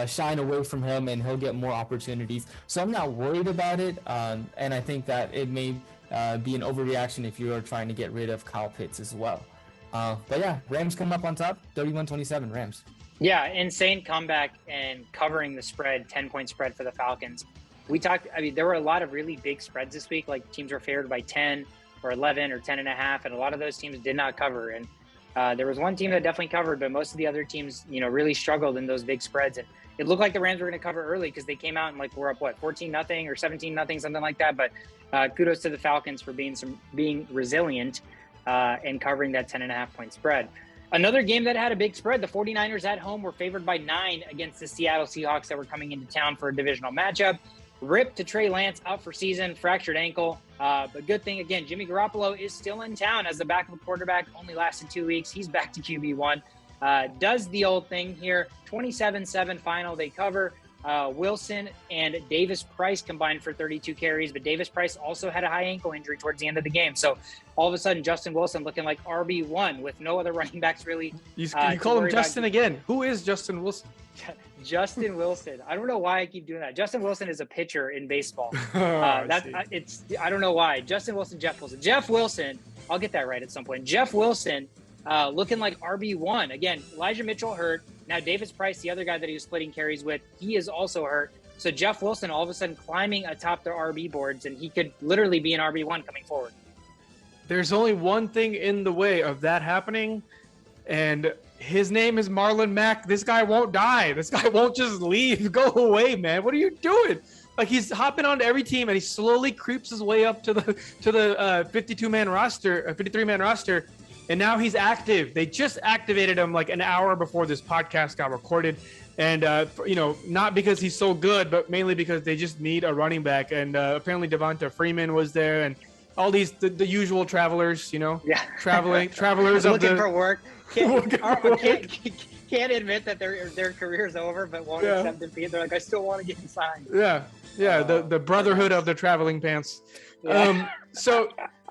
shine away from him, and he'll get more opportunities. So I'm not worried about it, and I think that it may be an overreaction if you are trying to get rid of Kyle Pitts as well. But yeah, Rams come up on top, 31-27 Rams. Yeah, insane comeback and covering the spread, 10-point spread for the Falcons. There were a lot of really big spreads this week, like teams were favored by 10 or 11 or 10.5, and a lot of those teams did not cover. And there was one team that definitely covered, but most of the other teams, really struggled in those big spreads. And it looked like the Rams were going to cover early because they came out and we're up 14-0 or 17-0, something like that. But kudos to the Falcons for being resilient and covering that 10.5-point spread. Another game that had a big spread, the 49ers at home were favored by 9 against the Seattle Seahawks that were coming into town for a divisional matchup. Rip to Trey Lance, out for season, fractured ankle. But good thing, again, Jimmy Garoppolo is still in town as the backup quarterback, only lasted 2 weeks. He's back to QB1. Does the old thing here, 27-7 final, they cover. Wilson and Davis Price combined for 32 carries, but Davis Price also had a high ankle injury towards the end of the game. So all of a sudden, Justin Wilson looking like RB1 with no other running backs really. You call him Justin again. Who is Justin Wilson? Justin Wilson. I don't know why I keep doing that. Justin Wilson is a pitcher in baseball. I don't know why. Justin Wilson, Jeff Wilson. Jeff Wilson, I'll get that right at some point. Jeff Wilson looking like RB1. Again, Elijah Mitchell hurt. Now, Davis Price, the other guy that he was splitting carries with, he is also hurt. So Jeff Wilson all of a sudden climbing atop their RB boards, and he could literally be an RB1 coming forward. There's only one thing in the way of that happening, and his name is Marlon Mack. This guy won't die. This guy won't just leave. Go away, man. What are you doing? Like, he's hopping onto every team, and he slowly creeps his way up to the 53-man roster. And now he's active. They just activated him like an hour before this podcast got recorded. And, not because he's so good, but mainly because they just need a running back. And apparently Devonta Freeman was there, and all these, the usual travelers, travelers looking for work. Can't admit that their career's over, but won't accept defeat. They're like, I still want to get signed. Yeah. The brotherhood of the traveling pants. Yeah.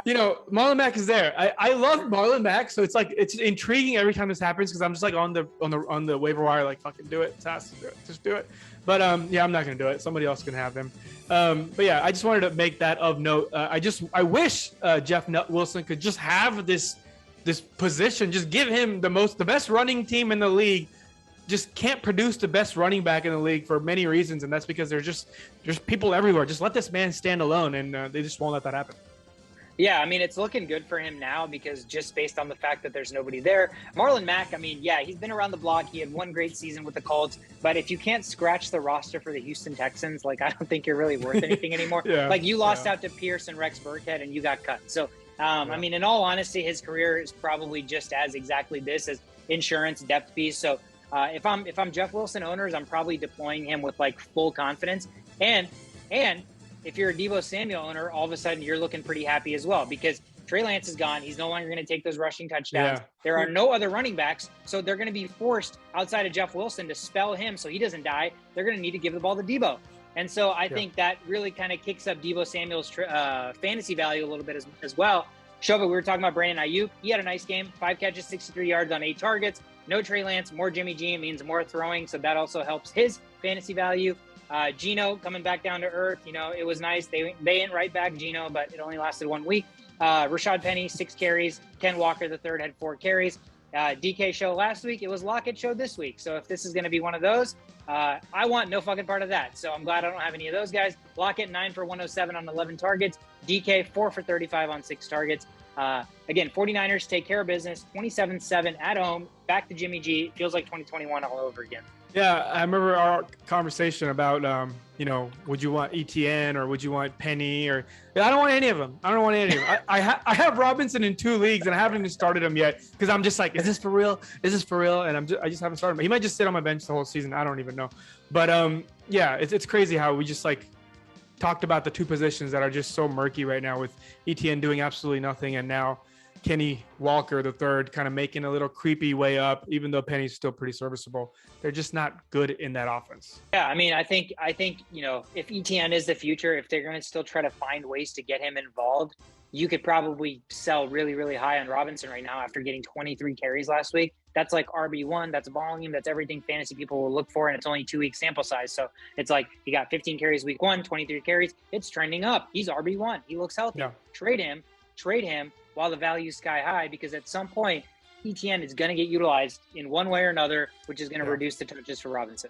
Marlon Mack is there. I love Marlon Mack, so it's intriguing every time this happens because I'm just like on the waiver wire, like, fucking do it, just do it. But I'm not gonna do it. Somebody else can have him. But yeah, I just wanted to make that of note. I wish Jeff Wilson could just have this position. Just give him the best running team in the league. Just can't produce the best running back in the league for many reasons, and that's because there's people everywhere. Just let this man stand alone, and they just won't let that happen. Yeah, I mean, it's looking good for him now because just based on the fact that there's nobody there. Marlon Mack, I mean, yeah, he's been around the block. He had one great season with the Colts. But if you can't scratch the roster for the Houston Texans, like, I don't think you're really worth anything anymore. Like, you lost out to Pierce and Rex Burkhead, and you got cut. So, I mean, in all honesty, his career is probably just as exactly this as insurance depth piece. So if I'm Jeff Wilson owners, I'm probably deploying him with, like, full confidence. And if you're a Deebo Samuel owner, all of a sudden you're looking pretty happy as well because Trey Lance is gone. He's no longer going to take those rushing touchdowns. Yeah. There are no other running backs, so they're going to be forced outside of Jeff Wilson to spell him so he doesn't die. They're going to need to give the ball to Deebo. And so I think that really kind of kicks up Deebo Samuel's fantasy value a little bit as well. Shovit, we were talking about Brandon Ayuk. He had a nice game, 5 catches, 63 yards on 8 targets. No Trey Lance, more Jimmy G means more throwing, so that also helps his fantasy value. Geno coming back down to earth. It was nice. They ain't right back Geno, but it only lasted 1 week. Rashad Penny, 6 carries. Ken Walker, the third, had 4 carries. DK show last week. It was Lockett show this week. So if this is going to be one of those, I want no fucking part of that. So I'm glad I don't have any of those guys. Lockett, 9 for 107 on 11 targets. DK, 4 for 35 on 6 targets. Again, 49ers take care of business, 27-7 at home, back to Jimmy G. It feels like 2021 all over again. Yeah, I remember our conversation about, would you want ETN or would you want Penny I don't want any of them. I have Robinson in 2 leagues and I haven't even started him yet because I'm just like, is this for real? And I just haven't started him. He might just sit on my bench the whole season. I don't even know. But it's crazy how we just like talked about the 2 positions that are just so murky right now with ETN doing absolutely nothing and now Kenny Walker, the third, kind of making a little creepy way up, even though Penny's still pretty serviceable. They're just not good in that offense. Yeah, I mean, I think if ETN is the future, if they're going to still try to find ways to get him involved, you could probably sell really, really high on Robinson right now after getting 23 carries last week. That's like RB1, that's volume, that's everything fantasy people will look for, and it's only 2-week sample size. So it's like he got 15 carries week 1, 23 carries. It's trending up. He's RB1. He looks healthy. Yeah. Trade him while the value is sky high, because at some point ETN is going to get utilized in one way or another, which is going to reduce the touches for Robinson.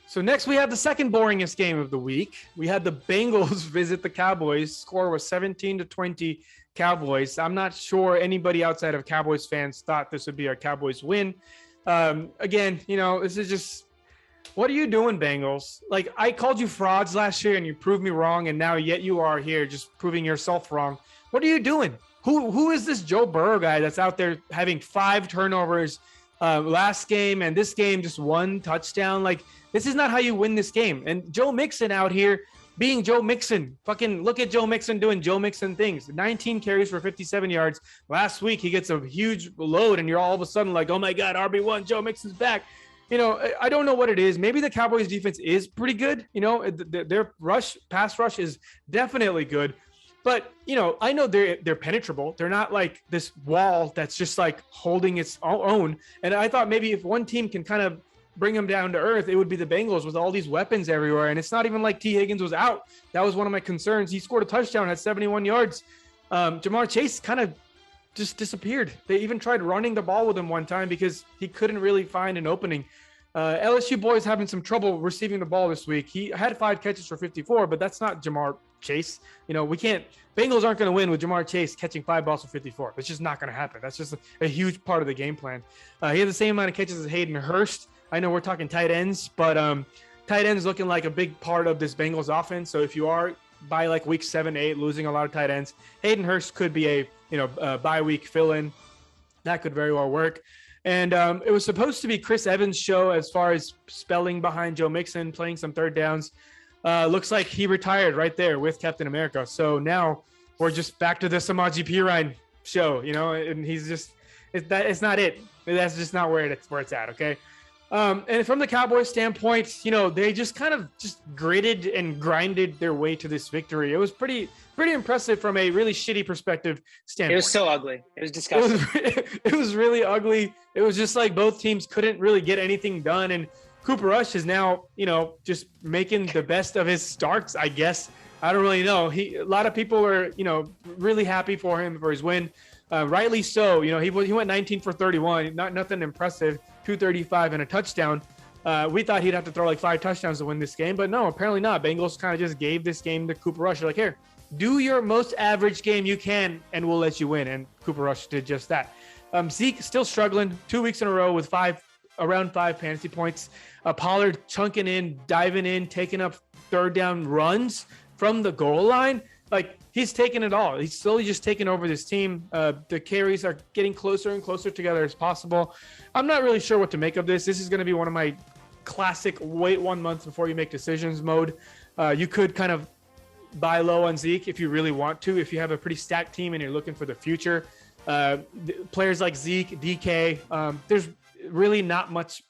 So next we have the second boringest game of the week. We had the Bengals visit the Cowboys. Score was 17-20 Cowboys. I'm not sure anybody outside of Cowboys fans thought this would be a Cowboys win. Again, this is just, what are you doing, Bengals? Like, I called you frauds last year and you proved me wrong, and now yet you are here just proving yourself wrong. What are you doing? Who is this Joe Burrow guy that's out there having 5 turnovers last game and this game, just one touchdown. Like, this is not how you win this game. And Joe Mixon out here being Joe Mixon. Fucking look at Joe Mixon doing Joe Mixon things. 19 carries for 57 yards. Last week, he gets a huge load, and you're all of a sudden like, oh my God, RB1, Joe Mixon's back. You know, I don't know what it is. Maybe the Cowboys defense is pretty good. You know, their pass rush is definitely good. But, you know, I know they're penetrable. They're not like this wall that's just like holding its own. And I thought maybe if one team can kind of bring them down to earth, it would be the Bengals with all these weapons everywhere. And it's not even like T. Higgins was out. That was one of my concerns. He scored a touchdown at 71 yards. Jamar Chase kind of just disappeared. They even tried running the ball with him one time because he couldn't really find an opening. LSU boys having some trouble receiving the ball this week. He had 5 catches for 54, but that's not Jamar Chase. You know, Bengals aren't going to win with Jamar Chase catching 5 balls for 54. It's just not going to happen. That's just a huge part of the game plan. He had the same amount of catches as Hayden Hurst. I know we're talking tight ends, but tight ends looking like a big part of this Bengals offense. So if you are by like week 7, 8, losing a lot of tight ends, Hayden Hurst could be a bye week fill-in. That could very well work. And it was supposed to be Chris Evans' show as far as spelling behind Joe Mixon, playing some third downs. Looks like he retired right there with Captain America. So now we're just back to the Samaje Perine show, you know, and he's just it's not it. That's just not where it's at. Okay. And from the Cowboys standpoint, you know, they just kind of just gritted and grinded their way to this victory. It was pretty impressive from a really shitty perspective standpoint. It was so ugly. It was disgusting. It was really ugly. It was just like both teams couldn't really get anything done. And Cooper Rush is now, you know, just making the best of his starts, I guess. I don't really know. A lot of people are, you know, really happy for him for his win. Rightly so. You know, he went 19 for 31. Nothing impressive. 235 and a touchdown. We thought he'd have to throw like 5 touchdowns to win this game, but no, apparently not. Bengals kind of just gave this game to Cooper Rush. They're like, here, do your most average game you can, and we'll let you win. And Cooper Rush did just that. Zeke still struggling 2 weeks in a row with around 5 fantasy points. Pollard chunking in, diving in, taking up third down runs from the goal line. Like, he's taking it all. He's slowly just taking over this team. The carries are getting closer and closer together as possible. I'm not really sure what to make of this. This is going to be one of my classic wait 1 month before you make decisions mode. You could kind of buy low on Zeke if you really want to, if you have a pretty stacked team and you're looking for the future. Players like Zeke, DK, there's really not much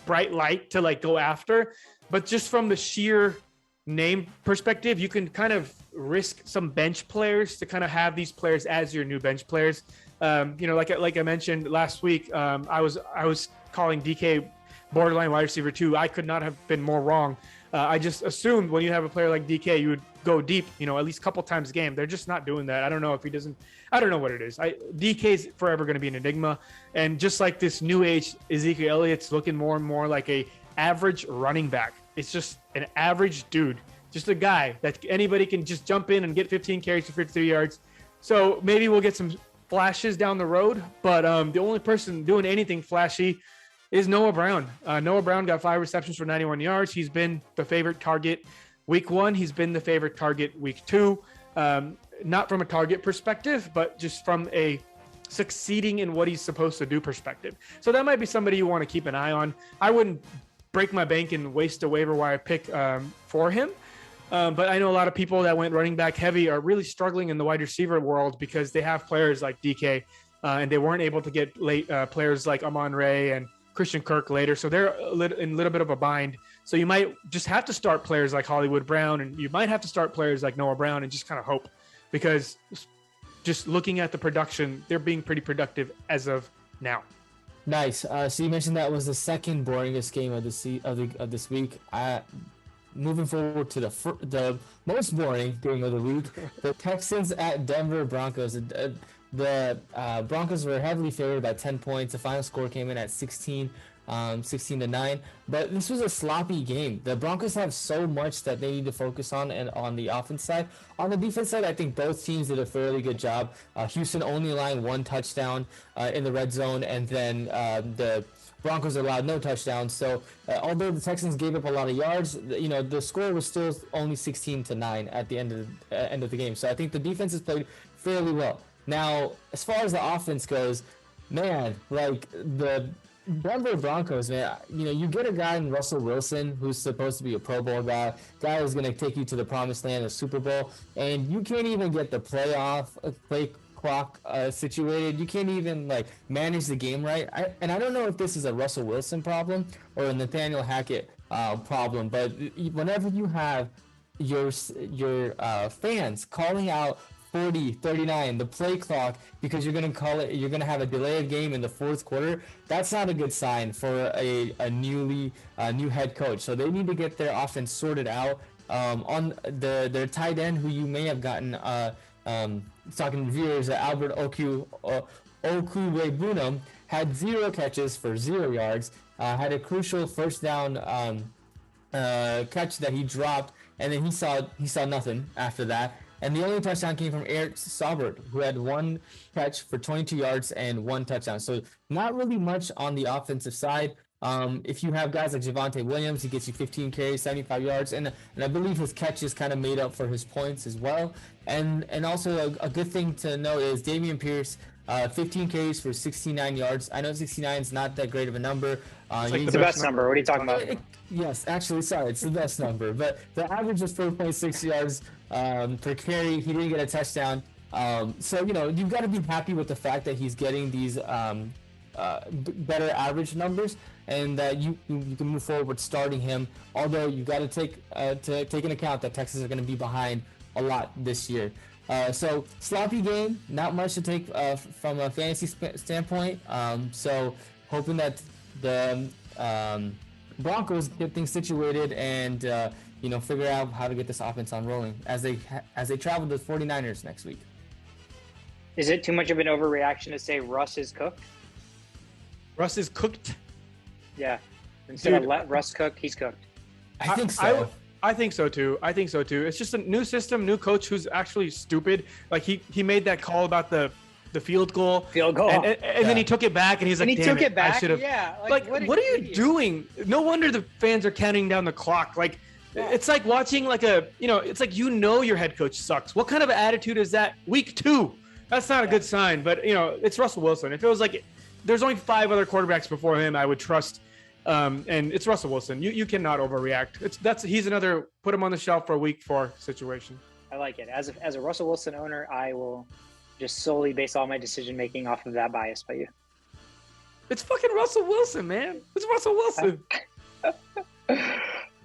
bright light to like go after, but just from the sheer name perspective, you can kind of risk some bench players to kind of have these players as your new bench players. You know, like I mentioned last week, I was calling DK borderline wide receiver 2. I could not have been more wrong. I just assumed when you have a player like DK, you would go deep, you know, at least a couple times a game. They're just not doing that. I don't know if he doesn't. I don't know what it is. DK is forever going to be an enigma. And just like this new age Ezekiel Elliott's looking more and more like a average running back. It's just an average dude, just a guy that anybody can just jump in and get 15 carries for 53 yards. So maybe we'll get some flashes down the road, but the only person doing anything flashy is Noah Brown. Noah Brown got 5 receptions for 91 yards. He's been the favorite target week 1. He's been the favorite target week 2. Not from a target perspective, but just from a succeeding in what he's supposed to do perspective. So that might be somebody you want to keep an eye on. I wouldn't break my bank and waste a waiver wire pick for him. But I know a lot of people that went running back heavy are really struggling in the wide receiver world because they have players like DK and they weren't able to get late players like Amon-Ra and Christian Kirk later. So they're in a little bit of a bind. So you might just have to start players like Hollywood Brown, and you might have to start players like Noah Brown and just kind of hope, because just looking at the production, they're being pretty productive as of now. Nice. So you mentioned that was the second boringest game of this week. Moving forward to the most boring game of the week, the Texans at Denver Broncos. The Broncos were heavily favored by 10 points. The final score came in at 16-9. But this was a sloppy game. The Broncos have so much that they need to focus on, and on the offense side. On the defense side, I think both teams did a fairly good job. Houston only allowing 1 touchdown in the red zone, and then the Broncos allowed no touchdowns. So although the Texans gave up a lot of yards, you know, the score was still only 16-9 at the end of the game. So I think the defense has played fairly well. Now, as far as the offense goes, Man, like the Denver Broncos, man, you get a guy in Russell Wilson who's supposed to be a Pro Bowl guy who's going to take you to the promised land of Super Bowl, and you can't even get the play clock situated. You can't even like manage the game right. I don't know if this is a Russell Wilson problem or a Nathaniel Hackett problem, but whenever you have your fans calling out 40, 39, the play clock, because you're going to have a delay of game in the fourth quarter, that's not a good sign for a new head coach. So they need to get their offense sorted out. On their tight end, who you may have gotten, talking to viewers, Albert Okwuegbunam had 0 catches for 0 yards, had a crucial first down catch that he dropped, and then he saw nothing after that. And the only touchdown came from Eric Saubert, who had 1 catch for 22 yards and 1 touchdown. So not really much on the offensive side. If you have guys like Javonte Williams, he gets you 15 carries, 75 yards, and I believe his catches kind of made up for his points as well. And also a good thing to know is Dameon Pierce, 15 carries for 69 yards. I know 69 is not that great of a number. It's the best number. What are you talking about? Yes, actually, sorry, it's the best number. But the average was 4.6 yards per carry. He didn't get a touchdown. So, you've got to be happy with the fact that he's getting these better average numbers, and that you can move forward with starting him. Although you've got to take into account that Texans are going to be behind a lot this year. So sloppy game, not much to take from a fantasy standpoint. So hoping that the Broncos get things situated and figure out how to get this offense on rolling as they travel to the 49ers next week. Is it too much of an overreaction to say Russ is cooked? Russ is cooked? Yeah. Instead of let Russ cook, he's cooked. I think so. I think so too. It's just a new system, new coach who's actually stupid. Like he made that call about the field goal. And then he took it back, and he's like, "Damn it, I should have." Yeah. Like what are you doing? No wonder the fans are counting down the clock. Like it's like watching it's like your head coach sucks. What kind of attitude is that? Week 2. That's not a good sign. But it's Russell Wilson. If it was like there's only 5 other quarterbacks before him, I would trust. And it's Russell Wilson. You cannot overreact. He's another put him on the shelf for a week 4 situation. I like it. As a Russell Wilson owner, I will just solely base all my decision making off of that bias by you. It's fucking Russell Wilson, man. It's Russell Wilson.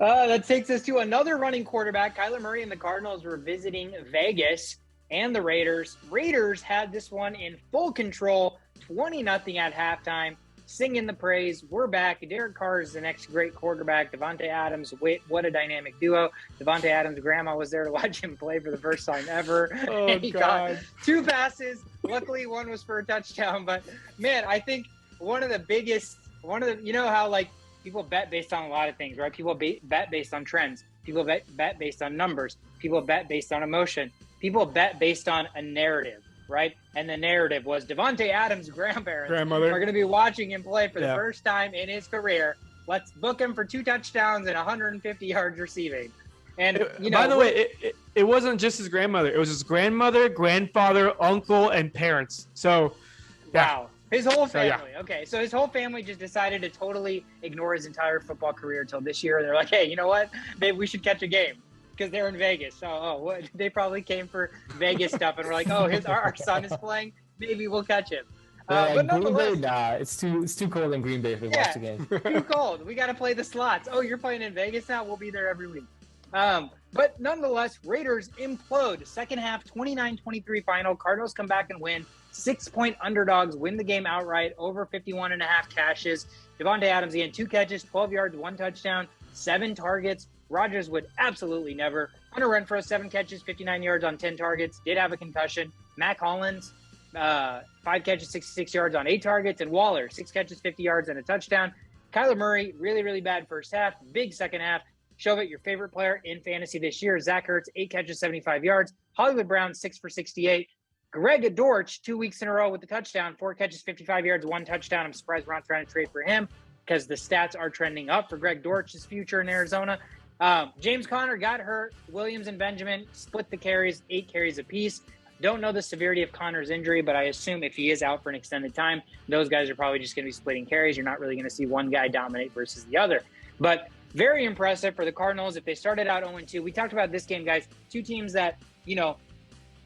That takes us to another running quarterback. Kyler Murray and the Cardinals were visiting Vegas and the Raiders. Raiders had this one in full control, 20-0 at halftime. Singing the praise. We're back. Derek Carr is the next great quarterback. Devontae Adams, what a dynamic duo. Devontae Adams' grandma was there to watch him play for the first time ever. Oh, and he God. got 2 passes. Luckily, one was for a touchdown. But, man, I think one of the how, like, people bet based on a lot of things, right? People bet based on trends. People bet based on numbers. People bet based on emotion. People bet based on a narrative. Right? And the narrative was Devontae Adams' grandparents are going to be watching him play for the first time in his career. Let's book him for 2 touchdowns and 150 yards receiving. And, by the way, it wasn't just his grandmother. It was his grandmother, grandfather, uncle, and parents. So, wow. His whole family. Okay. So his whole family just decided to totally ignore his entire football career until this year. They're like, hey, you know what? Maybe we should catch a game. Because they're in Vegas. So, they probably came for Vegas stuff and we're like, our son is playing. Maybe we'll catch him. But Green Bay, nah, it's too cold in Green Bay if we watch the game. Too cold. We got to play the slots. Oh, you're playing in Vegas now? We'll be there every week. But nonetheless, Raiders implode. Second half, 29-23 final. Cardinals come back and win. 6-point underdogs win the game outright, over 51.5 cashes. Devontae Adams again, 2 catches, 12 yards, 1 touchdown, 7 targets. Rodgers would absolutely never. Hunter Renfro, 7 catches, 59 yards on 10 targets, did have a concussion. Mac Hollins, 5 catches, 66 yards on 8 targets. And Waller, 6 catches, 50 yards and a touchdown. Kyler Murray, really, really bad first half. Big second half. Shovit, your favorite player in fantasy this year. Zach Ertz, 8 catches, 75 yards. Hollywood Brown, 6 for 68. Greg Dortch, 2 weeks in a row with the touchdown. 4 catches, 55 yards, 1 touchdown. I'm surprised we're not trying to trade for him because the stats are trending up for Greg Dortch's future in Arizona. James Conner got hurt. Williams and Benjamin split the carries, 8 carries apiece. Don't know the severity of Connor's injury, but I assume if he is out for an extended time, those guys are probably just going to be splitting carries. You're not really going to see one guy dominate versus the other. But very impressive for the Cardinals. If they started out 0-2, we talked about this game, guys. Two teams that,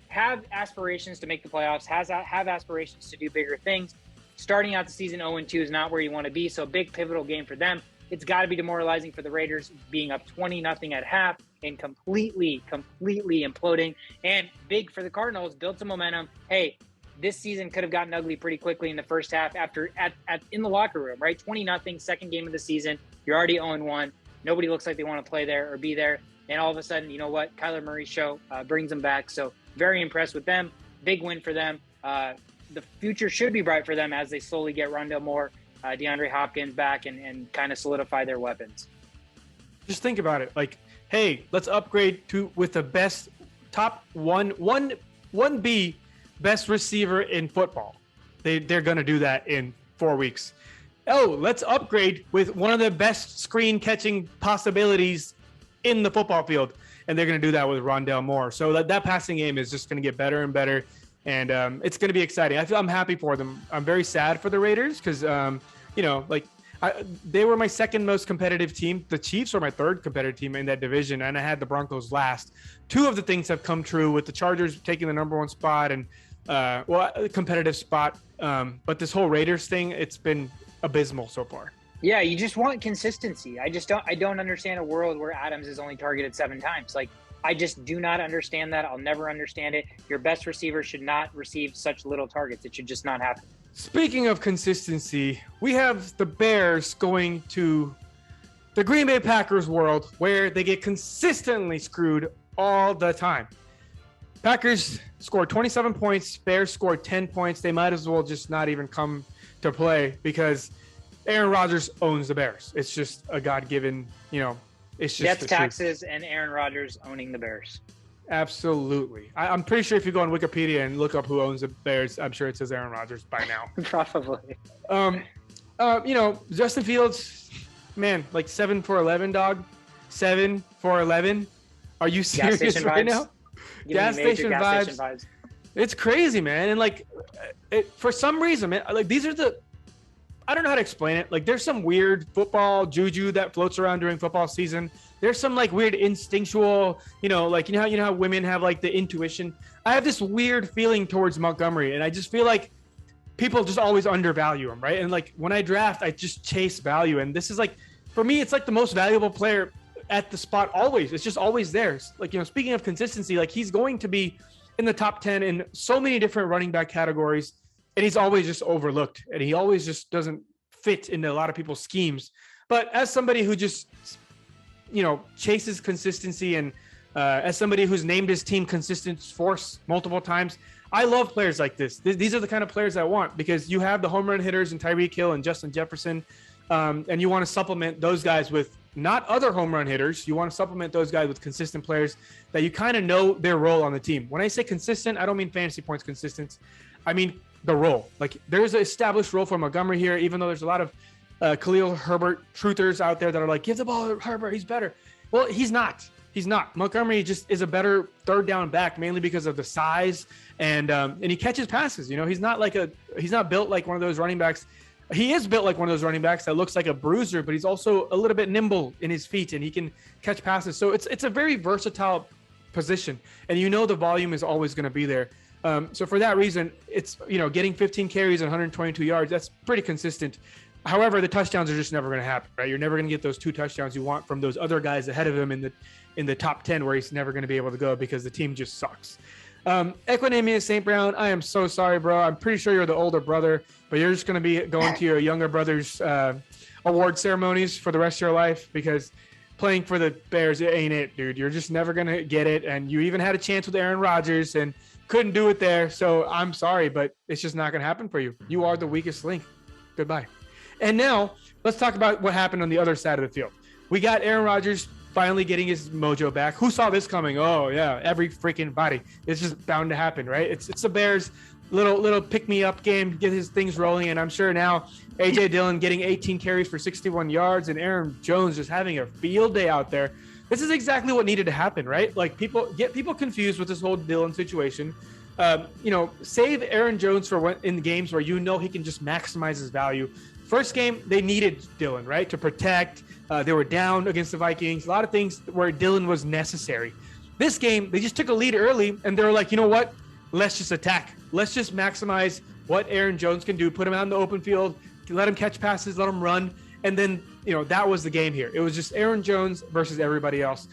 have aspirations to make the playoffs, have aspirations to do bigger things. Starting out the season 0-2 is not where you want to be, so big pivotal game for them. It's got to be demoralizing for the Raiders, being up 20-0 at half and completely imploding. And big for the Cardinals, built some momentum. Hey, this season could have gotten ugly pretty quickly in the first half in the locker room, right? 20-0, second game of the season. You're already 0-1. Nobody looks like they want to play there or be there. And all of a sudden, you know what? Kyler Murray's show brings them back. So very impressed with them. Big win for them. The future should be bright for them as they slowly get Rondale Moore, DeAndre Hopkins back and kind of solidify their weapons. Just think about it. Like, hey, let's upgrade with the best top 1B best receiver in football. They're going to do that in 4 weeks. Oh, let's upgrade with one of the best screen catching possibilities in the football field. And they're going to do that with Rondale Moore. So that passing game is just going to get better and better. And it's going to be exciting. I'm happy for them. I'm very sad for the Raiders because, they were my second most competitive team. The Chiefs were my third competitive team in that division, and I had the Broncos last. Two of the things have come true with the Chargers taking the number one spot and, a competitive spot. But this whole Raiders thing, it's been abysmal so far. Yeah, you just want consistency. I don't understand a world where Adams is only targeted 7 times. Like, I just do not understand that. I'll never understand it. Your best receiver should not receive such little targets. It should just not happen. Speaking of consistency, we have the Bears going to the Green Bay Packers world where they get consistently screwed all the time. Packers scored 27 points. Bears scored 10 points. They might as well just not even come to play because Aaron Rodgers owns the Bears. It's just a God-given, it's just Jets, taxes, and Aaron Rodgers owning the Bears. Absolutely. I'm pretty sure if you go on Wikipedia and look up who owns the Bears, I'm sure it says Aaron Rodgers by now. Probably. Justin Fields, man, like 7 for 11, dog. 7 for 11. Are you serious right now? Gas station vibes. It's crazy, man. And for some reason, man, these are I don't know how to explain it. Like, there's some weird football juju that floats around during football season. There's some weird instinctual, how women have the intuition. I have this weird feeling towards Montgomery, and I just feel like people just always undervalue him, right? And when I draft, I just chase value. And this is for me, it's the most valuable player at the spot always. It's just always there. Speaking of consistency, he's going to be in the top 10 in so many different running back categories. And he's always just overlooked, and he always just doesn't fit into a lot of people's schemes. But as somebody who just, chases consistency and as somebody who's named his team Consistent Force multiple times, I love players like this. These are the kind of players I want because you have the home run hitters in Tyreek Hill and Justin Jefferson, and you want to supplement those guys with not other home run hitters. You want to supplement those guys with consistent players that you kind of know their role on the team. When I say consistent, I don't mean fantasy points consistent. I mean the role. There's an established role for Montgomery here, even though there's a lot of Khalil Herbert truthers out there that are give the ball to Herbert, he's better. Well, he's not. Montgomery just is a better third down back, mainly because of the size and he catches passes. He's not built like one of those running backs. He is built like one of those running backs that looks like a bruiser, but he's also a little bit nimble in his feet and he can catch passes. So it's a very versatile position, and the volume is always going to be there. So for that reason, it's, getting 15 carries and 122 yards. That's pretty consistent. However, the touchdowns are just never going to happen, right? You're never going to get those 2 touchdowns you want from those other guys ahead of him in the top 10 where he's never going to be able to go because the team just sucks. Equinemius St. Brown, I am so sorry, bro. I'm pretty sure you're the older brother, but you're just going to be going to your younger brother's award ceremonies for the rest of your life because playing for the Bears, it ain't it, dude. You're just never going to get it. And you even had a chance with Aaron Rodgers and couldn't do it there. So I'm sorry, but it's just not going to happen for you. You are the weakest link. Goodbye. And now let's talk about what happened on the other side of the field. We got Aaron Rodgers finally getting his mojo back. Who saw this coming? Oh yeah, every freaking body. It's just bound to happen, right? It's the Bears little pick me up game, get his things rolling. And I'm sure now AJ Dillon getting 18 carries for 61 yards and Aaron Jones just having a field day out there. This is exactly what needed to happen, right? People confused with this whole Dillon situation. save Aaron Jones for when, in the games where he can just maximize his value. First game, they needed Dillon, right, to protect. They were down against the Vikings. A lot of things where Dillon was necessary. This game, they just took a lead early, and they were like, you know what? Let's just attack. Let's just maximize what Aaron Jones can do. Put him out in the open field, let him catch passes, let him run. And then, that was the game here. It was just Aaron Jones versus everybody else.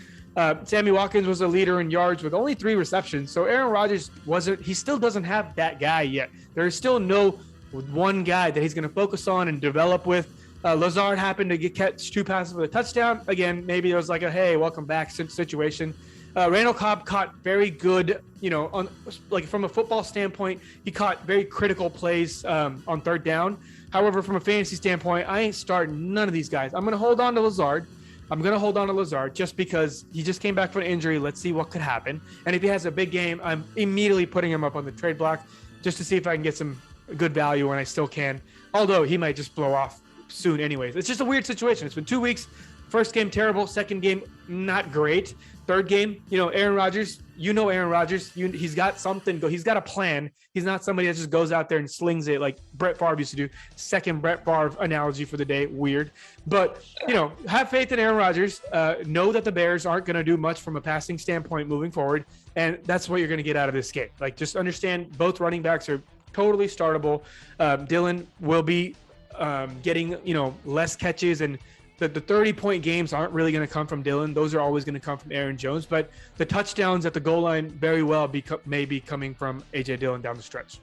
Sammy Watkins was a leader in yards with only 3 receptions. So Aaron Rodgers he still doesn't have that guy yet. There is still no one guy that he's going to focus on and develop with. Lazard happened to catch 2 passes for the touchdown. Again, maybe it was like a, hey, welcome back situation. Randall Cobb caught very good, from a football standpoint, he caught very critical plays on 3rd down. However, from a fantasy standpoint, I ain't starting none of these guys. I'm going to hold on to Lazard. Just because he just came back from an injury. Let's see what could happen. And if he has a big game, I'm immediately putting him up on the trade block just to see if I can get some good value when I still can. Although he might just blow off soon anyways. It's just a weird situation. It's been 2 weeks. First game, terrible. Second game, not great. Third game, Aaron Rodgers, Aaron Rodgers, he's got something. He's got a plan. He's not somebody that just goes out there and slings it like Brett Favre used to do. Second Brett Favre analogy for the day. Weird. But, have faith in Aaron Rodgers. Know that the Bears aren't going to do much from a passing standpoint moving forward. And that's what you're going to get out of this game. Like, just understand both running backs are totally startable. Dillon will be getting, less catches, and the 30-point games aren't really going to come from Dillon. Those are always going to come from Aaron Jones. But the touchdowns at the goal line very well may be coming from A.J. Dillon down the stretch.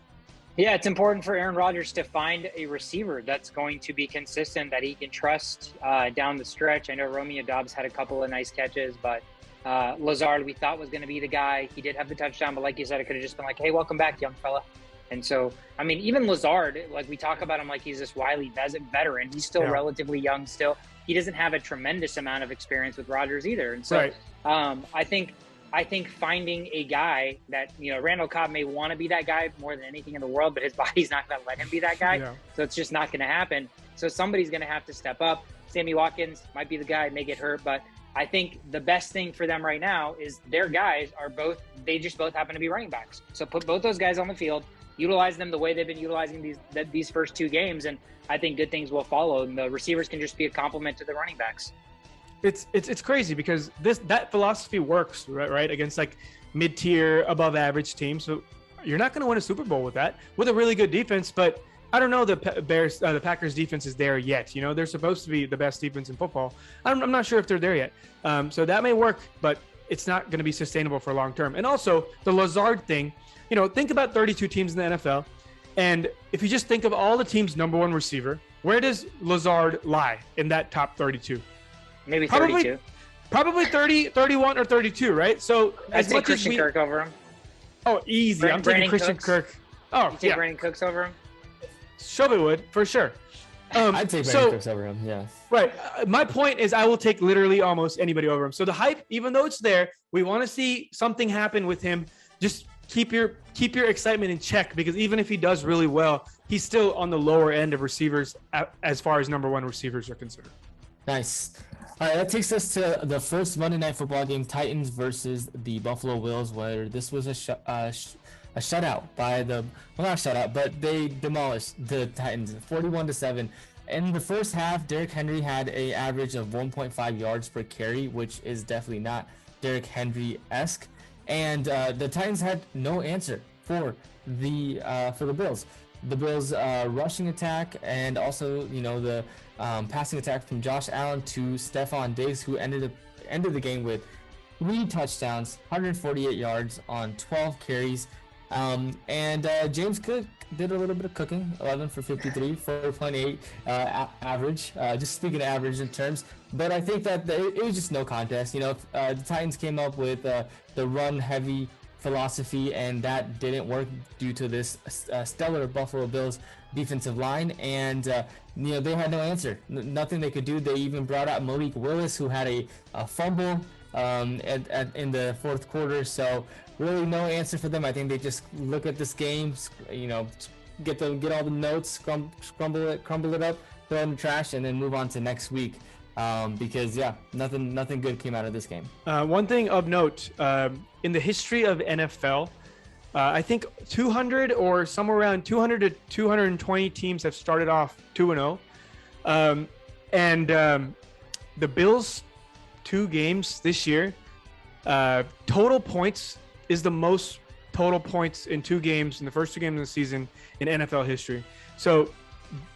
Yeah, it's important for Aaron Rodgers to find a receiver that's going to be consistent, that he can trust down the stretch. I know Romeo Doubs had a couple of nice catches, but Lazard we thought was going to be the guy. He did have the touchdown, but like you said, it could have just been like, hey, welcome back, young fella. And so, I mean, even Lazard, like we talk about him like he's this wily veteran. He's still relatively young still. He doesn't have a tremendous amount of experience with Rodgers either. And so I think finding a guy that, Randall Cobb may want to be that guy more than anything in the world, but his body's not going to let him be that guy. Yeah. So it's just not going to happen. So somebody's going to have to step up. Sammy Watkins might be the guy, may get hurt, but I think the best thing for them right now is their guys they just both happen to be running backs. So put both those guys on the field, utilize them the way they've been utilizing these first 2 games, and I think good things will follow. And the receivers can just be a complement to the running backs. It's crazy because that philosophy works right against like mid-tier, above average teams. So you're not going to win a Super Bowl with a really good defense. But I don't know the Packers defense is there yet. They're supposed to be the best defense in football. I'm not sure if they're there yet. So that may work, but it's not going to be sustainable for long term. And also the Lazard thing. Think about 32 teams in the NFL. And if you just think of all the teams' number 1 receiver, where does Lazard lie in that top 32? Maybe 32. Probably 30, 31, or 32, right? So I'd take Christian Kirk over him. Oh, easy. I'm taking Christian Kirk. Oh, you take Brandon Cooks over him? Shovit would, for sure. I'd take Brandon Cooks over him, yeah. Right. My point is I will take literally almost anybody over him. So the hype, even though it's there, we want to see something happen with him. Just keep your excitement in check, because even if he does really well, he's still on the lower end of receivers as far as number 1 receivers are considered. Nice. All right, that takes us to the first Monday Night Football game, Titans versus the Buffalo Bills, where this was a shutout by not shutout, but they demolished the Titans 41-7. In the first half, Derrick Henry had an average of 1.5 yards per carry, which is definitely not Derrick Henry-esque. And the Titans had no answer for the Bills. The Bills' rushing attack, and also the passing attack from Josh Allen to Stephon Diggs, who ended the game with 3 touchdowns, 148 yards on 12 carries. And James Cook did a little bit of cooking, 11 for 53, 4.8 average. Just speaking of average in terms, but I think that it was just no contest. The Titans came up with the run-heavy philosophy, and that didn't work due to this stellar Buffalo Bills defensive line, and they had no answer. Nothing they could do. They even brought out Malik Willis, who had a fumble in the fourth quarter. So really no answer for them. I think they just look at this game, get all the notes, crumble it up, throw it in the trash, and then move on to next week. Because nothing good came out of this game. One thing of note, in the history of NFL, I think 200 or somewhere around 200 to 220 teams have started off 2-0. The Bills' 2 games this year, total points is the most total points in 2 games in the first 2 games of the season in NFL history. So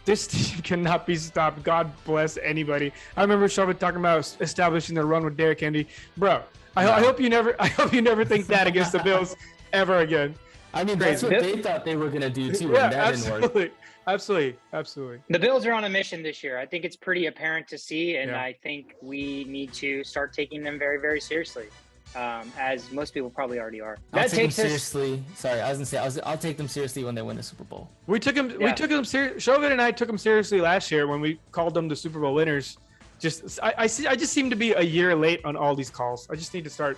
this team cannot be stopped. God bless anybody. I remember Shovit talking about establishing the run with Derrick Henry. Bro, I hope you never think that against the Bills ever again. I mean, Crazy. that's what they thought they were going to do too. Yeah, and that absolutely. didn't work. Absolutely. The Bills are on a mission this year. I think it's pretty apparent to see, and Yeah. I think we need to start taking them very, very seriously, as most people probably already are. I'll That take them takes us. seriously. Sorry, I was going to say, I'll take them seriously when they win the Super Bowl. We took him serious. Shovit and I took him seriously last year when we called them the Super Bowl winners. I just seem to be a year late on all these calls. I need to start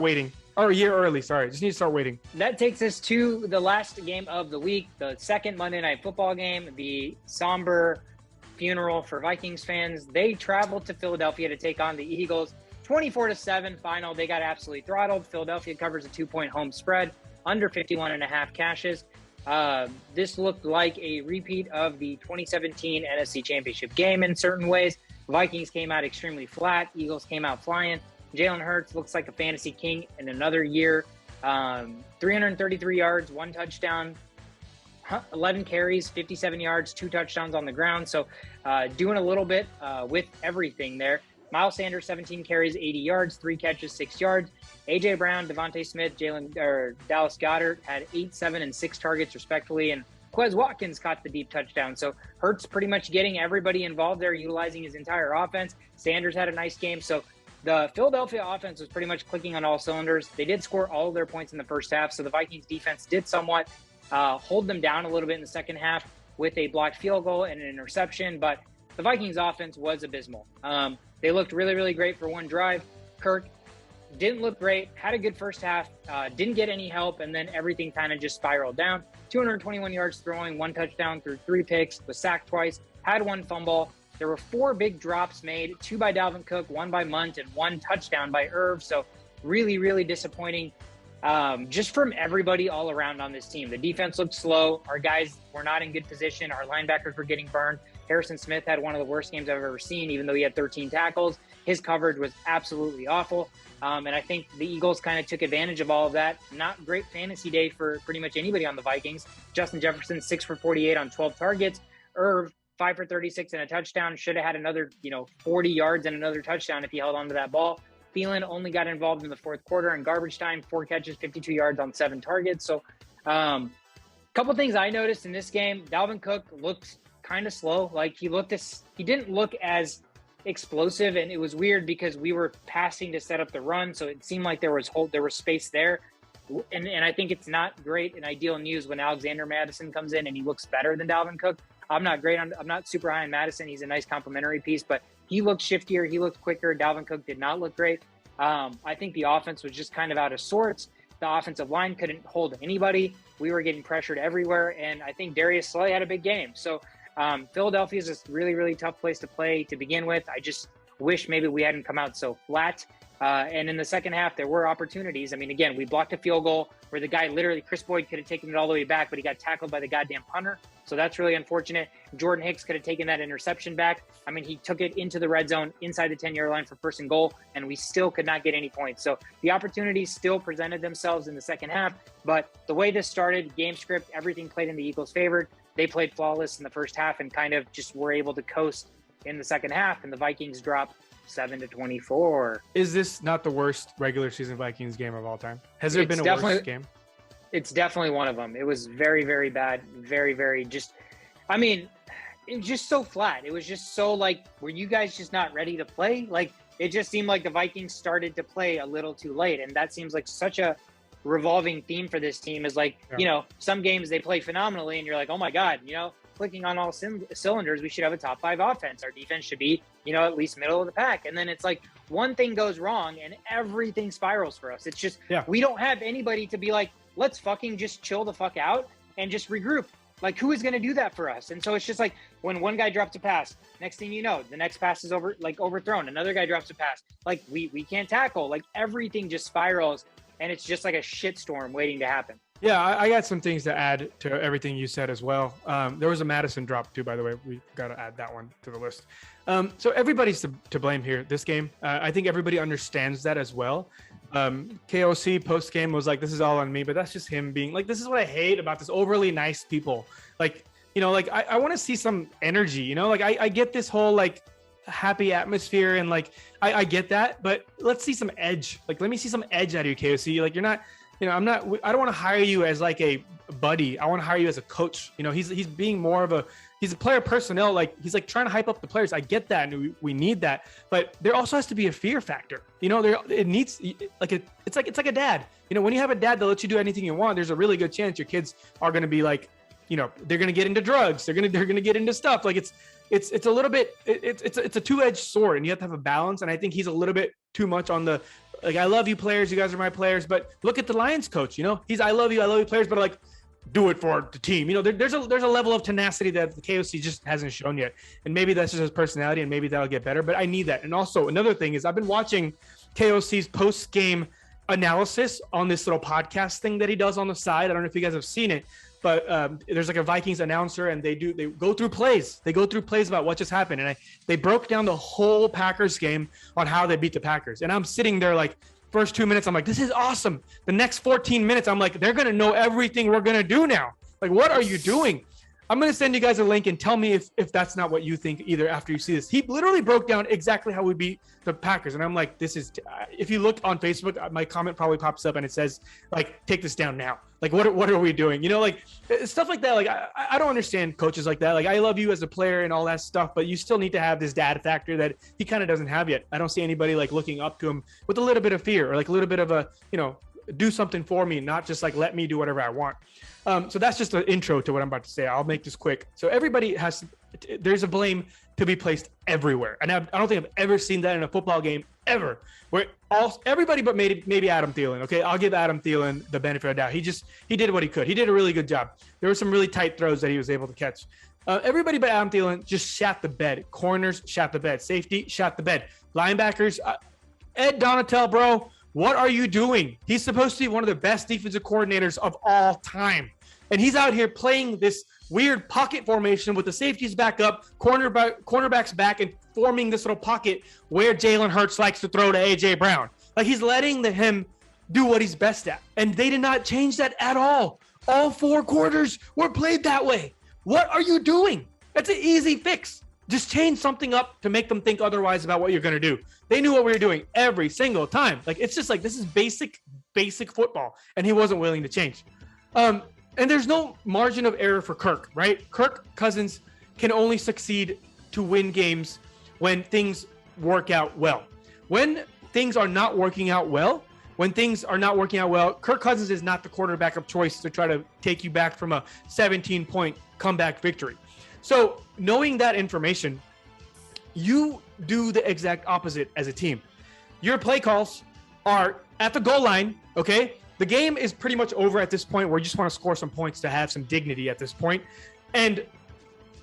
waiting. Or a year early, sorry. Just need to start waiting. That takes us to the last game of the week, the second Monday Night Football game, the somber funeral for Vikings fans. They traveled to Philadelphia to take on the Eagles. 24-7 final. They got absolutely throttled. Philadelphia covers a 2-point home spread, under 51.5 cashes. This looked like a repeat of the 2017 NFC Championship game in certain ways. Vikings came out extremely flat. Eagles came out flying. Jalen Hurts looks like a fantasy king in another year. 333 yards, 1 touchdown, 11 carries, 57 yards, 2 touchdowns on the ground. So doing a little bit with everything there. Miles Sanders, 17 carries, 80 yards, 3 catches, 6 yards. A.J. Brown, Devontae Smith, Dallas Goedert had 8, 7, and 6 targets respectively. And Quez Watkins caught the deep touchdown. So Hurts pretty much getting everybody involved there, utilizing his entire offense. Sanders had a nice game. So the Philadelphia offense was pretty much clicking on all cylinders. They did score all of their points in the first half. So the Vikings defense did somewhat hold them down a little bit in the second half with a blocked field goal and an interception. But the Vikings offense was abysmal. They looked really, really great for one drive. Kirk didn't look great, had a good first half, didn't get any help, and then everything kind of just spiraled down. 221 yards throwing, 1 touchdown through 3 picks, was sacked twice, had 1 fumble. There were 4 big drops made, 2 by Dalvin Cook, 1 by Munt, and 1 touchdown by Irv. So really, really disappointing just from everybody all around on this team. The defense looked slow. Our guys were not in good position. Our linebackers were getting burned. Harrison Smith had one of the worst games I've ever seen, even though he had 13 tackles. His coverage was absolutely awful. And I think the Eagles kind of took advantage of all of that. Not great fantasy day for pretty much anybody on the Vikings. Justin Jefferson, 6 for 48 on 12 targets. Irv, 5 for 36 and a touchdown. Should have had another, 40 yards and another touchdown if he held onto that ball. Thielen only got involved in the fourth quarter in garbage time, 4 catches, 52 yards on 7 targets. So couple things I noticed in this game. Dalvin Cook looked kind of slow. Like he didn't look as explosive, and it was weird because we were passing to set up the run. So it seemed like there was space there. And I think it's not great and ideal news when Alexander Madison comes in and he looks better than Dalvin Cook. I'm not super high on Madison. He's a nice complimentary piece, but he looked shiftier. He looked quicker. Dalvin Cook did not look great. I think the offense was just kind of out of sorts. The offensive line couldn't hold anybody. We were getting pressured everywhere. And I think Darius Slay had a big game. So Philadelphia is a really, really tough place to play to begin with. I just wish maybe we hadn't come out so flat. And in the second half, there were opportunities. I mean, again, we blocked a field goal where the guy literally, Chris Boyd, could have taken it all the way back, but he got tackled by the goddamn punter. So that's really unfortunate. Jordan Hicks could have taken that interception back. I mean, he took it into the red zone inside the 10-yard line for 1st and goal, and we still could not get any points. So the opportunities still presented themselves in the second half. But the way this started, game script, everything played in the Eagles' favor. They played flawless in the first half and kind of just were able to coast in the second half, and the Vikings dropped 7-24. Is this not the worst regular season Vikings game of all time? Has there been a worse game? It's definitely one of them. It was very, very bad. Very, very just, I mean, it was just so flat. It was just so like, were you guys just not ready to play? Like, it just seemed like the Vikings started to play a little too late. And that seems like such a revolving theme for this team is like, some games they play phenomenally and you're like, oh my God, clicking on all cylinders, we should have a top 5 offense. Our defense should be, at least middle of the pack. And then it's like one thing goes wrong and everything spirals for us. It's just, we don't have anybody to be like, let's fucking just chill the fuck out and just regroup. Like, who is going to do that for us? And so it's just like when one guy drops a pass, next thing you know, the next pass is overthrown. Another guy drops a pass. Like we can't tackle. Like everything just spirals. and it's just like a shitstorm waiting to happen. Yeah, I got some things to add to everything you said as well. There was a Madison drop too, by the way. We got to add that one to the list. So everybody's to blame here this game. I think everybody understands that as well. KOC post game was like, this is all on me, but that's just him being like, this is what I hate about this overly nice people. Like, you know, like I want to see some energy, you know, like I get this whole like happy atmosphere and like, I get that, but let's see some edge. Like, let me see some edge out of you, KOC. Like, you're not, you know, I don't want to hire you as like a buddy. I want to hire you as a coach. You know, he's being more of he's a player personnel. Like, he's like trying to hype up the players. I get that. And we need that, but there also has to be a fear factor. You know, it needs like, it's like a dad, you know, when you have a dad that lets you do anything you want, there's a really good chance your kids are going to be like, you know, they're going to get into drugs. They're going to get into stuff. Like it's a little bit, it's a two-edged sword, and you have to have a balance. And I think he's a little bit too much on the, like, I love you players, you guys are my players, but look at the Lions coach, you know, he's, I love you players, but like, do it for the team. You know, there's a level of tenacity that the KOC just hasn't shown yet. And maybe that's just his personality, and maybe that'll get better, but I need that. And also another thing is I've been watching KOC's post-game analysis on this little podcast thing that he does on the side. I don't know if you guys have seen it, but there's like a Vikings announcer, and they go through plays. They go through plays about what just happened. And they broke down the whole Packers game on how they beat the Packers. And I'm sitting there like, first 2 minutes, I'm like, this is awesome. The next 14 minutes, I'm like, they're going to know everything we're going to do now. Like, what are you doing? I'm going to send you guys a link and tell me if that's not what you think either after you see this. He literally broke down exactly how we beat the Packers. And I'm like, this is, if you look on Facebook, my comment probably pops up and it says, like, take this down now. Like, what are we doing? You know, like stuff like that. Like, I don't understand coaches like that. Like, I love you as a player and all that stuff, but you still need to have this dad factor that he kind of doesn't have yet. I don't see anybody like looking up to him with a little bit of fear or like a little bit of a, you know, do something for me, not just like, let me do whatever I want. So that's just an intro to what I'm about to say. I'll make this quick. So everybody there's a blame to be placed everywhere. And I don't think I've ever seen that in a football game ever, where everybody but maybe Adam Thielen. Okay, I'll give Adam Thielen the benefit of the doubt. He did what he could. He did a really good job. There were some really tight throws that he was able to catch. Everybody but Adam Thielen just shat the bed. Corners shat the bed. Safety shat the bed. Linebackers, Ed Donatel, bro, what are you doing? He's supposed to be one of the best defensive coordinators of all time. And he's out here playing this weird pocket formation with the safeties back up, cornerbacks back, and forming this little pocket where Jalen Hurts likes to throw to A.J. Brown. Like, he's letting him do what he's best at. And they did not change that at all. All 4 quarters were played that way. What are you doing? That's an easy fix. Just change something up to make them think otherwise about what you're going to do. They knew what we were doing every single time. Like, it's just like, this is basic football. And he wasn't willing to change. And there's no margin of error for Kirk, right? Kirk Cousins can only succeed to win games when things work out well. When things are not working out well, Kirk Cousins is not the quarterback of choice to try to take you back from a 17-point comeback victory. So knowing that information, you do the exact opposite as a team. Your play calls are at the goal line, okay? The game is pretty much over at this point where you just want to score some points to have some dignity at this point. And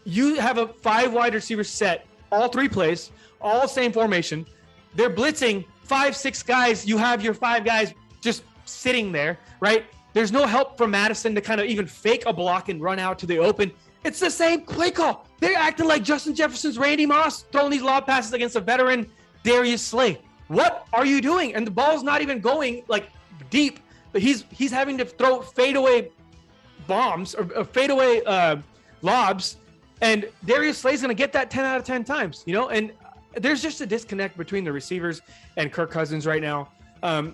you have a 5 wide receiver set, all 3 plays, all same formation. They're blitzing 5-6 guys. You have your 5 guys just sitting there, right? There's no help from Madison to kind of even fake a block and run out to the open. It's the same play call. They're acting like Justin Jefferson's Randy Moss, throwing these lob passes against a veteran Darius Slay. What are you doing? And the ball's not even going like deep. But he's having to throw fadeaway bombs or fadeaway lobs, and Darius Slay's going to get that 10 out of 10 times, you know? And there's just a disconnect between the receivers and Kirk Cousins right now.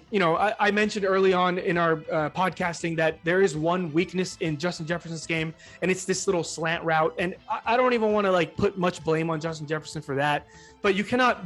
You know, I mentioned early on in our podcasting that there is one weakness in Justin Jefferson's game, and it's this little slant route. And I don't even want to like put much blame on Justin Jefferson for that, but you cannot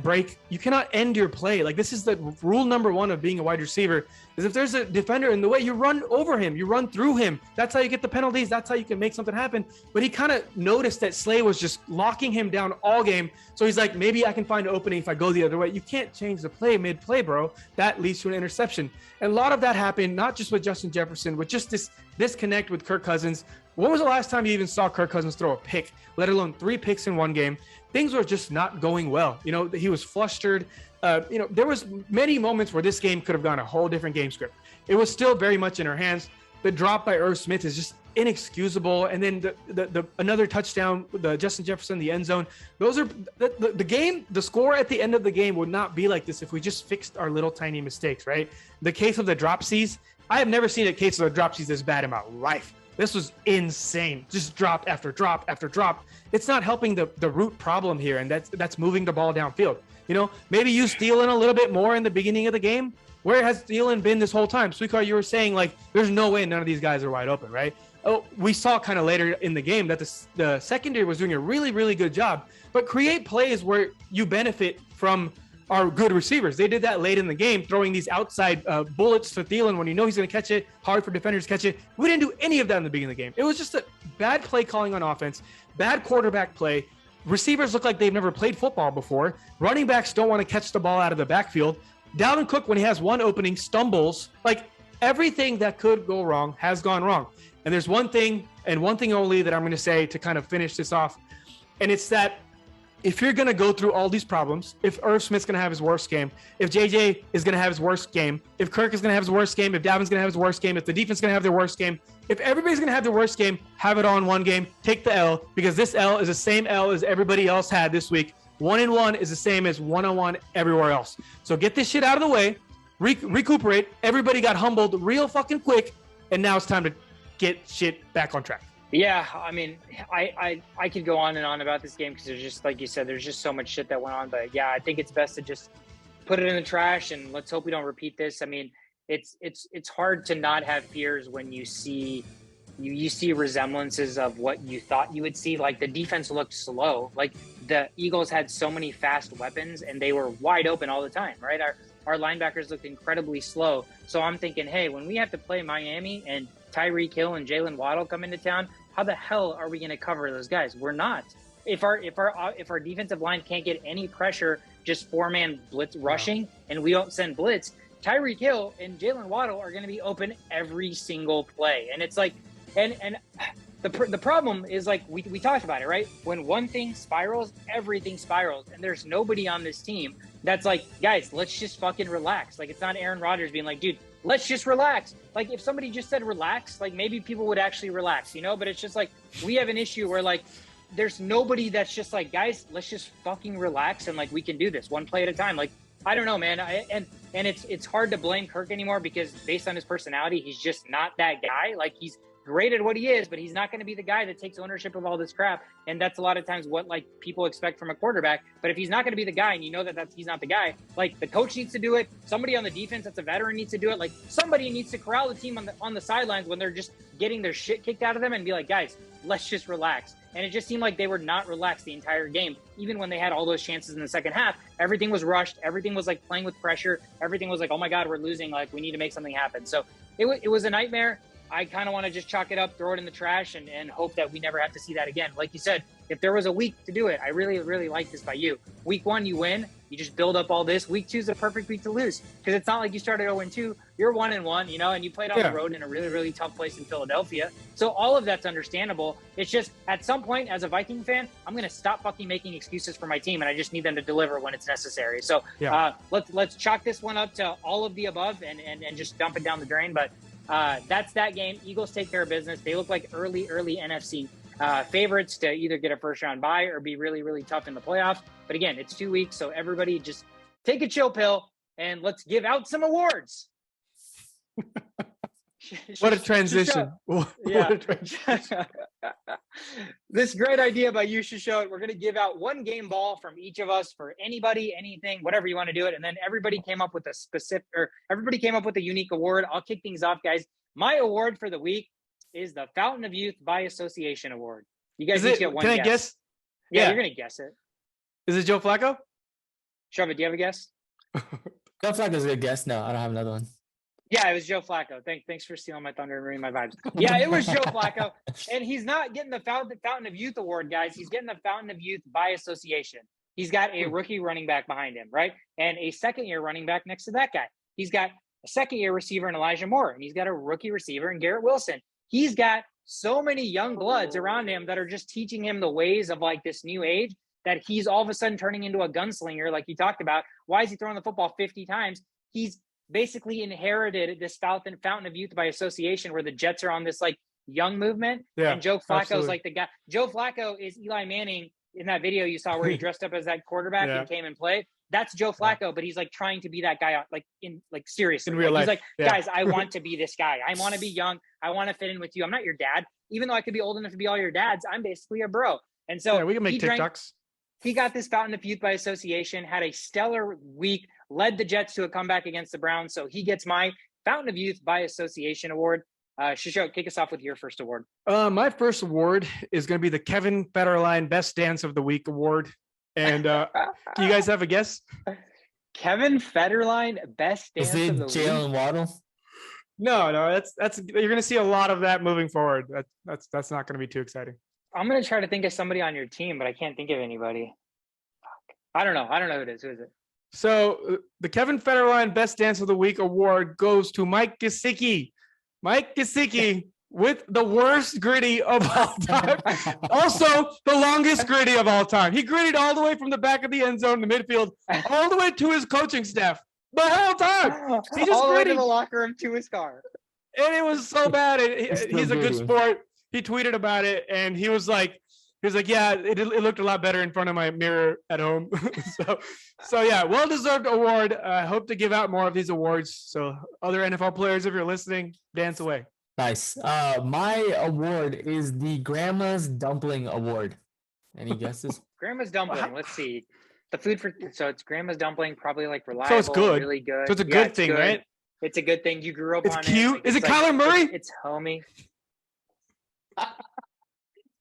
end your play. Like, this is the rule number 1 of being a wide receiver, is if there's a defender in the way, you run over him, you run through him. That's how you get the penalties. That's how you can make something happen. But he kind of noticed that Slay was just locking him down all game. So he's like, maybe I can find an opening if I go the other way. You can't change the play mid-play, bro. That leads to an interception. And a lot of that happened, not just with Justin Jefferson, with just this disconnect with Kirk Cousins. When was the last time you even saw Kirk Cousins throw a pick, let alone 3 picks in one game? Things were just not going well. He was flustered. There was many moments where this game could have gone a whole different game script. It was still very much in our hands. The drop by Irv Smith is just inexcusable. And then the another touchdown, the Justin Jefferson, the end zone. Those are the game. The score at the end of the game would not be like this if we just fixed our little tiny mistakes, right? The case of the dropsies. I have never seen a case of the dropsies this bad in my life. This was insane. Just drop after drop after drop. It's not helping the root problem here, and that's moving the ball downfield. Maybe use Thielen a little bit more in the beginning of the game. Where has Thielen been this whole time? Swikar, you were saying there's no way none of these guys are wide open, right? Oh, we saw kind of later in the game that the secondary was doing a really, really good job, but create plays where you benefit from our good receivers. They did that late in the game, throwing these outside bullets to Thielen when he's going to catch it, hard for defenders to catch it. We didn't do any of that in the beginning of the game. It was just a bad play calling on offense, bad quarterback play. Receivers look like they've never played football before. Running backs don't want to catch the ball out of the backfield. Dalvin Cook, when he has one opening, stumbles. Everything that could go wrong has gone wrong. And there's one thing and one thing only that I'm going to say to kind of finish this off. And it's that if you're going to go through all these problems, if Irv Smith's going to have his worst game, if JJ is going to have his worst game, if Kirk is going to have his worst game, if Dalvin's going to have his worst game, if the defense is going to have their worst game, if everybody's going to have their worst game, have it all in one game, take the L, because this L is the same L as everybody else had this week. 1-1 is the same as 1-1 everywhere else. So get this shit out of the way, recuperate. Everybody got humbled real fucking quick, and now it's time to get shit back on track. Yeah, I mean, I could go on and on about this game because there's just, like you said, there's just so much shit that went on. But yeah, I think it's best to just put it in the trash and let's hope we don't repeat this. I mean, it's hard to not have fears when you see resemblances of what you thought you would see. Like the defense looked slow. Like the Eagles had so many fast weapons and they were wide open all the time, right? Our linebackers looked incredibly slow. So I'm thinking, hey, when we have to play Miami and Tyreek Hill and Jalen Waddle come into town, how the hell are we going to cover those guys? We're not. If our defensive line can't get any pressure, just 4-man blitz rushing, and we don't send blitz, Tyreek Hill and Jalen Waddle are going to be open every single play. And it's like, and the problem is we talked about it, right? When one thing spirals, everything spirals, and there's nobody on this team that's like, guys, let's just fucking relax. Like it's not Aaron Rodgers being like, dude, let's just relax. Like if somebody just said relax, like maybe people would actually relax, but it's just like we have an issue where there's nobody that's just like, guys, let's just fucking relax and we can do this one play at a time. Like I don't know, man. And it's hard to blame Kirk anymore because based on his personality, he's just not that guy. Like he's great at what he is, but he's not going to be the guy that takes ownership of all this crap. And that's a lot of times what people expect from a quarterback. But if he's not going to be the guy and he's not the guy, the coach needs to do it. Somebody on the defense that's a veteran needs to do it. Somebody needs to corral the team on the sidelines when they're just getting their shit kicked out of them and be like, guys, let's just relax. And it just seemed like they were not relaxed the entire game. Even when they had all those chances in the second half, everything was rushed. Everything was playing with pressure. Everything was oh my God, we're losing. We need to make something happen. So it was a nightmare. I kind of want to just chalk it up, throw it in the trash, and hope that we never have to see that again. Like you said, if there was a week to do it, I really, really like this by you. Week 1, you win. You just build up all this. Week 2 is a perfect week to lose because it's not like you started 0-2. You're 1-1, and you played on the road in a really, really tough place in Philadelphia. So all of that's understandable. It's just at some point as a Viking fan, I'm going to stop fucking making excuses for my team, and I just need them to deliver when it's necessary. So let's chalk this one up to all of the above and just dump it down the drain. But that's that game. Eagles take care of business. They look like early NFC favorites to either get a first round bye or be really, really tough in the playoffs. But again, it's 2 weeks. So everybody just take a chill pill and let's give out some awards. What a transition. What a transition. This great idea by you, Shashowt. We're going to give out one game ball from each of us for anybody, anything, whatever you want to do it. And then everybody came up with a unique award. I'll kick things off, guys. My award for the week is the Fountain of Youth by Association Award. You guys each get one guess. Can I guess? Yeah, you're going to guess it. Is it Joe Flacco? Shovit, do you have a guess? Joe Flacco's a good guess. No, I don't have another one. Yeah, it was Joe Flacco. Thanks for stealing my thunder and ruining my vibes. Yeah, it was Joe Flacco. And he's not getting the Fountain of Youth Award, guys. He's getting the Fountain of Youth by Association. He's got a rookie running back behind him, right? And a second-year running back next to that guy. He's got a second-year receiver in Elijah Moore, and he's got a rookie receiver in Garrett Wilson. he's got so many young bloods around him that are just teaching him the ways of like this new age, that he's all of a sudden turning into a gunslinger like you talked about. Why is he throwing the football 50 times? He's basically inherited this fountain of youth by association, where the Jets are on this like young movement. Yeah, and Joe Flacco's absolutely. like the guy. Joe Flacco is Eli Manning in that video you saw where he dressed up as that quarterback and came and played. That's Joe Flacco, but he's like trying to be that guy, like seriously. In real life. He's like, guys, I want to be this guy. I want to be young. I want to fit in with you. I'm not your dad. Even though I could be old enough to be all your dads, I'm basically a bro. And so we can make TikToks. He got this fountain of youth by association, had a stellar week, led the Jets to a comeback against the Browns. So he gets my fountain of youth by association award. Shashowt, kick us off with your first award. My first award is going to be the Kevin Federline Best Dance of the Week award. And do you guys have a guess? Kevin Federline Best Dance of the Week. Jalen Waddle? No, that's you're going to see a lot of that moving forward. That's not going to be too exciting. I'm going to try to think of somebody on your team, but I can't think of anybody. Fuck. I don't know who it is. Who is it? So the Kevin Federline Best Dance of the Week award goes to Mike Gesicki. Mike Gesicki with the worst gritty of all time. Also, the longest gritty of all time. He gritted all the way from the back of the end zone to midfield, all the way to his coaching staff. The whole time. He just all the way to gritted. the locker room to his car. And it was so bad. He's a good sport. He tweeted about it, and he was like, yeah, it looked a lot better in front of my mirror at home. so yeah, well-deserved award. I hope to give out more of these awards. So other NFL players, if you're listening, dance away. Nice. My award is the Grandma's Dumpling Award. Any guesses? Grandma's Dumpling. Let's see. The food so it's Grandma's Dumpling, probably like reliable. So it's good. Really good. So it's a good thing, good. Right? It's a good thing. You grew up on it. It's cute. Is it like, Kyler Murray? It's homey.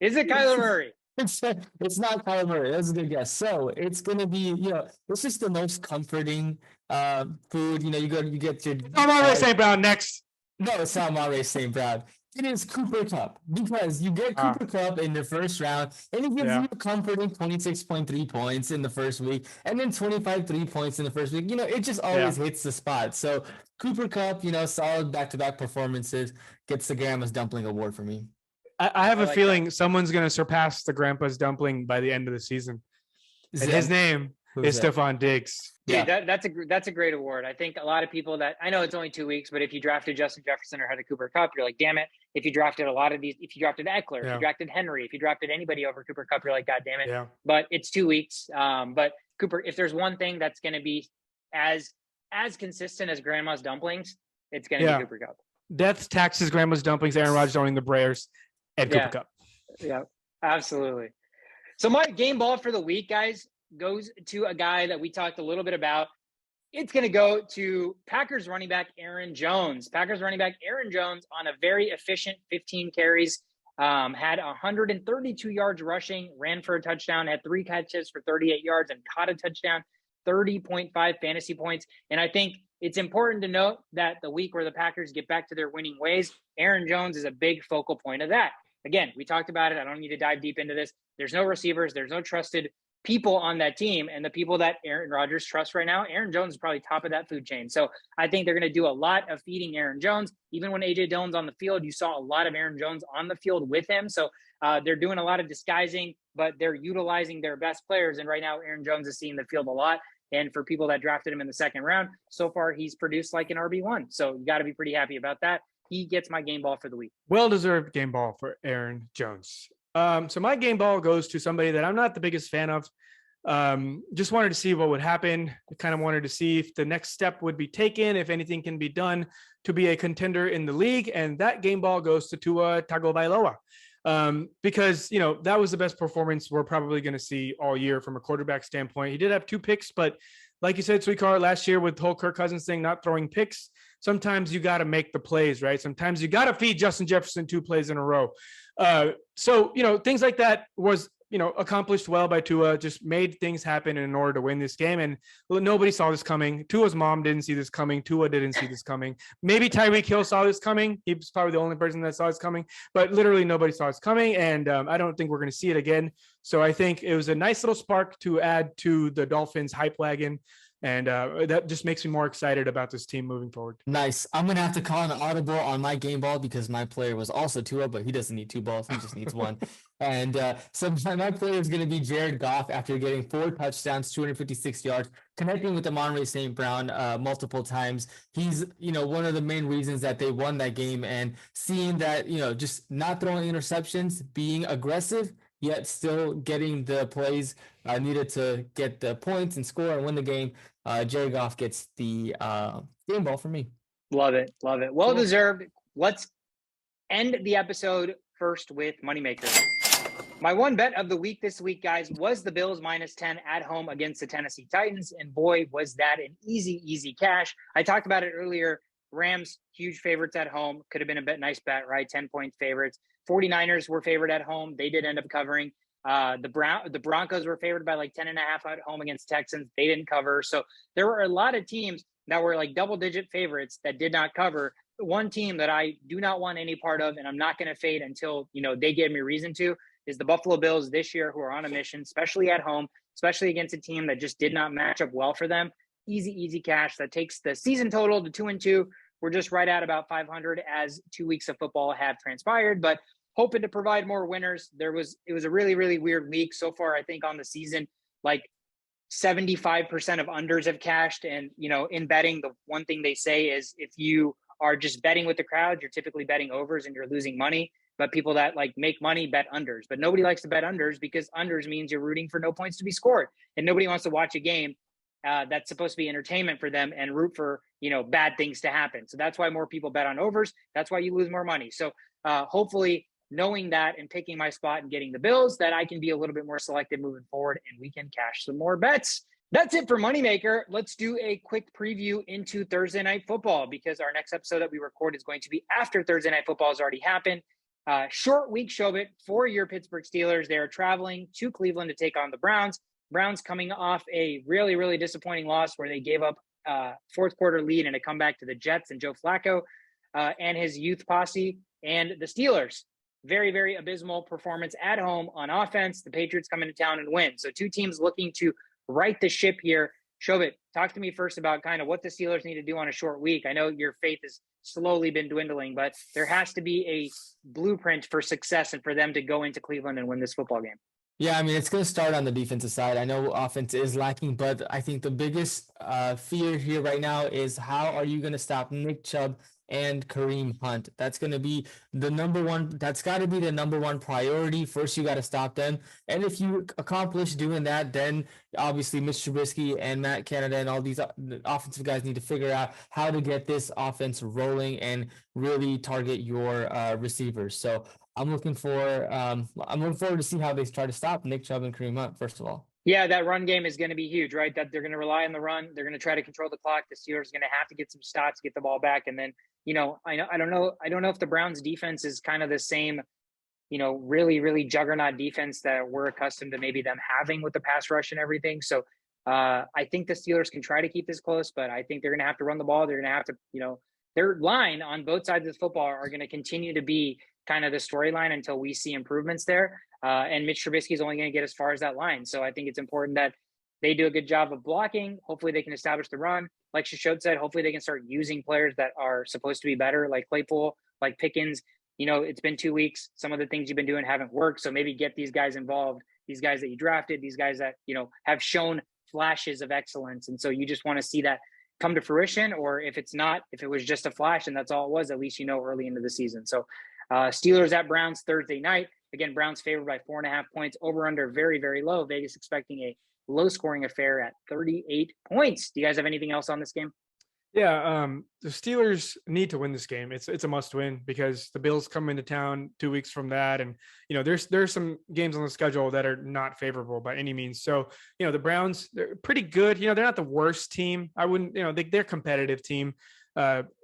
Is it Kyler Murray? It's not Kyler Murray. That's a good guess. So it's gonna be, it's just the most comforting food. You get your. Amon-Ra St. Brown next. No, it's not Amon-Ra St. Brown. It is Cooper Kupp, because you get Cooper Kupp in the first round, and it gives you a comforting 26.3 points in the first week, and then 25 3 points in the first week. It just always hits the spot. So Cooper Kupp, solid back-to-back performances, gets the Grandma's Dumpling Award for me. I have a feeling someone's going to surpass the Grandpa's Dumpling by the end of the season. And his name is Stephon Diggs. Yeah, that's a great award. I think a lot of people that I know it's only 2 weeks, but if you drafted Justin Jefferson or had a Cooper Kupp, you're like, damn it. If you drafted a lot of these, if you drafted Eckler, if you drafted Henry, if you drafted anybody over Cooper Kupp, you're like, God damn it. Yeah. But it's 2 weeks. But Cooper, if there's one thing that's going to be as consistent as Grandma's Dumplings, it's going to be Cooper Kupp. Death, taxes, Grandma's Dumplings, Aaron Rodgers owning the Bears, and Cooper Kupp. Yeah, absolutely. So my game ball for the week, guys, goes to a guy that we talked a little bit about. It's going to go to Packers running back Aaron Jones. Packers running back Aaron Jones on a very efficient 15 carries, had 132 yards rushing, ran for a touchdown, had 3 catches for 38 yards, and caught a touchdown, 30.5 fantasy points. And I think it's important to note that the week where the Packers get back to their winning ways, Aaron Jones is a big focal point of that. Again, we talked about it. I don't need to dive deep into this. There's no receivers. There's no trusted people on that team, and the people that Aaron Rodgers trusts right now, Aaron Jones is probably top of that food chain. So I think they're going to do a lot of feeding Aaron Jones. Even when AJ Dillon's on the field, you saw a lot of Aaron Jones on the field with him. So they're doing a lot of disguising, but they're utilizing their best players. And right now, Aaron Jones is seeing the field a lot. And for people that drafted him in the second round, so far he's produced like an RB1. So you got to be pretty happy about that. He gets my game ball for the week. Well-deserved game ball for Aaron Jones. So my game ball goes to somebody that I'm not the biggest fan of. Just wanted to see what would happen. I kind of wanted to see if the next step would be taken, if anything can be done to be a contender in the league. And that game ball goes to Tua Tagovailoa. Because, that was the best performance we're probably going to see all year from a quarterback standpoint. He did have 2 picks, but like you said, Swikar, last year with the whole Kirk Cousins thing, not throwing picks, sometimes you got to make the plays, right? Sometimes you got to feed Justin Jefferson 2 plays in a row. So, things like that was, accomplished well by Tua, just made things happen in order to win this game. And nobody saw this coming. Tua's mom didn't see this coming. Tua didn't see this coming. Maybe Tyreek Hill saw this coming. He was probably the only person that saw this coming, but literally nobody saw this coming. And I don't think we're going to see it again. So I think it was a nice little spark to add to the Dolphins hype wagon. And that just makes me more excited about this team moving forward. Nice. I'm going to have to call an audible on my game ball because my player was also 2-0, but he doesn't need 2 balls. He just needs 1. And so my player is going to be Jared Goff after getting 4 touchdowns, 256 yards, connecting with the Monterey St. Brown multiple times. He's, one of the main reasons that they won that game, and seeing that, just not throwing interceptions, being aggressive, yet still getting the plays needed to get the points and score and win the game. Jared Goff gets the game ball for me. Love it. Well deserved. Let's end the episode first with Moneymaker. My one bet of the week this week, guys, was the Bills -10 at home against the Tennessee Titans. And boy, was that an easy cash. I talked about it earlier. Rams, huge favorites at home. Could have been a nice bet, right? 10-point favorites. 49ers were favored at home. They did end up covering. The Broncos were favored by like 10.5 at home against Texans. They didn't cover. So there were a lot of teams that were like double-digit favorites that did not cover. One team that I do not want any part of, and I'm not going to fade until, they give me reason to, is the Buffalo Bills this year, who are on a mission, especially at home, especially against a team that just did not match up well for them. Easy cash. That takes the season total to 2-2. We're just right at about 500 as 2 weeks of football have transpired, but hoping to provide more winners. It was a really weird week so far. I think on the season, like 75% of unders have cashed. And, in betting, the one thing they say is if you are just betting with the crowd, you're typically betting overs and you're losing money. But people that like make money bet unders. But nobody likes to bet unders because unders means you're rooting for no points to be scored. And nobody wants to watch a game that's supposed to be entertainment for them and root for, bad things to happen. So that's why more people bet on overs. That's why you lose more money. So hopefully, knowing that and picking my spot and getting the Bills, that I can be a little bit more selective moving forward and we can cash some more bets. That's it for Moneymaker. Let's do a quick preview into Thursday Night Football because our next episode that we record is going to be after Thursday Night Football has already happened. Short week, Shovit, for your Pittsburgh Steelers. They are traveling to Cleveland to take on the Browns. Browns coming off a really disappointing loss where they gave up fourth quarter lead and a comeback to the Jets and Joe Flacco and his youth posse. And the Steelers, very abysmal performance at home on offense. The Patriots come into town and win. So 2 teams looking to right the ship here. Shovit, talk to me first about kind of what the Steelers need to do on a short week. I know your faith has slowly been dwindling, but there has to be a blueprint for success and for them to go into Cleveland and win this football game. Yeah, I mean, it's going to start on the defensive side. I know offense is lacking, but I think the biggest fear here right now is how are you going to stop Nick Chubb and Kareem Hunt? That's going to be the number one. That's got to be the number one priority. First, you got to stop them. And if you accomplish doing that, then obviously Mitch Trubisky and Matt Canada and all these offensive guys need to figure out how to get this offense rolling and really target your receivers. So I'm looking forward to see how they try to stop Nick Chubb and Kareem Hunt, first of all. Yeah, that run game is going to be huge, right? That they're going to rely on the run. They're going to try to control the clock. The Steelers are going to have to get some stops, get the ball back. And then, I don't know if the Browns defense is kind of the same, really juggernaut defense that we're accustomed to maybe them having with the pass rush and everything. So I think the Steelers can try to keep this close, but I think they're going to have to run the ball. They're going to have to, their line on both sides of the football are going to continue to be kind of the storyline until we see improvements there. And Mitch Trubisky is only going to get as far as that line. So I think it's important that they do a good job of blocking. Hopefully they can establish the run. Like Shashowt said, hopefully they can start using players that are supposed to be better, like Claypool, like Pickens. It's been 2 weeks. Some of the things you've been doing haven't worked. So maybe get these guys involved, these guys that you drafted, these guys that, have shown flashes of excellence. And so you just want to see that come to fruition, or if it was just a flash and that's all it was, at least early into the season. So Steelers at Browns Thursday night. Again, Browns favored by 4.5 points, over under very low. Vegas expecting a low scoring affair at 38 points. Do you guys have anything else on this game? Yeah, the Steelers need to win this game. It's a must win because the Bills come into town 2 weeks from that. And, there's some games on the schedule that are not favorable by any means. So, the Browns, they're pretty good. They're not the worst team. I wouldn't, they're a competitive team.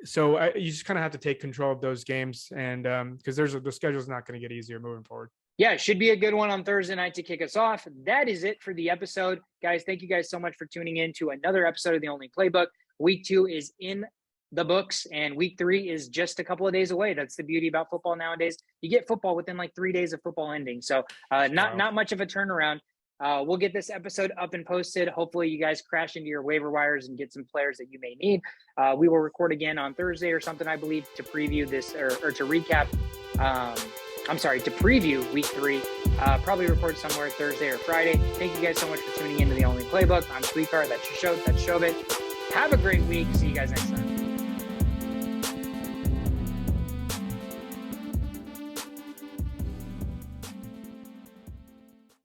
So you just kind of have to take control of those games, and because the schedule is not going to get easier moving forward. Yeah, it should be a good one on Thursday night to kick us off. That is it for the episode. Guys, thank you guys so much for tuning in to another episode of The Only Playbook. Week 2 is in the books, and week 3 is just a couple of days away. That's the beauty about football nowadays. You get football within like 3 days of football ending. So not much of a turnaround. We'll get this episode up and posted. Hopefully you guys crash into your waiver wires and get some players that you may need. We will record again on Thursday or something, I believe, to preview this or to recap. To preview week 3. Probably record somewhere Thursday or Friday. Thank you guys so much for tuning into The Only Playbook. I'm Swikar. That's Shashowt. That's Shovit. Have a great week. See you guys next time.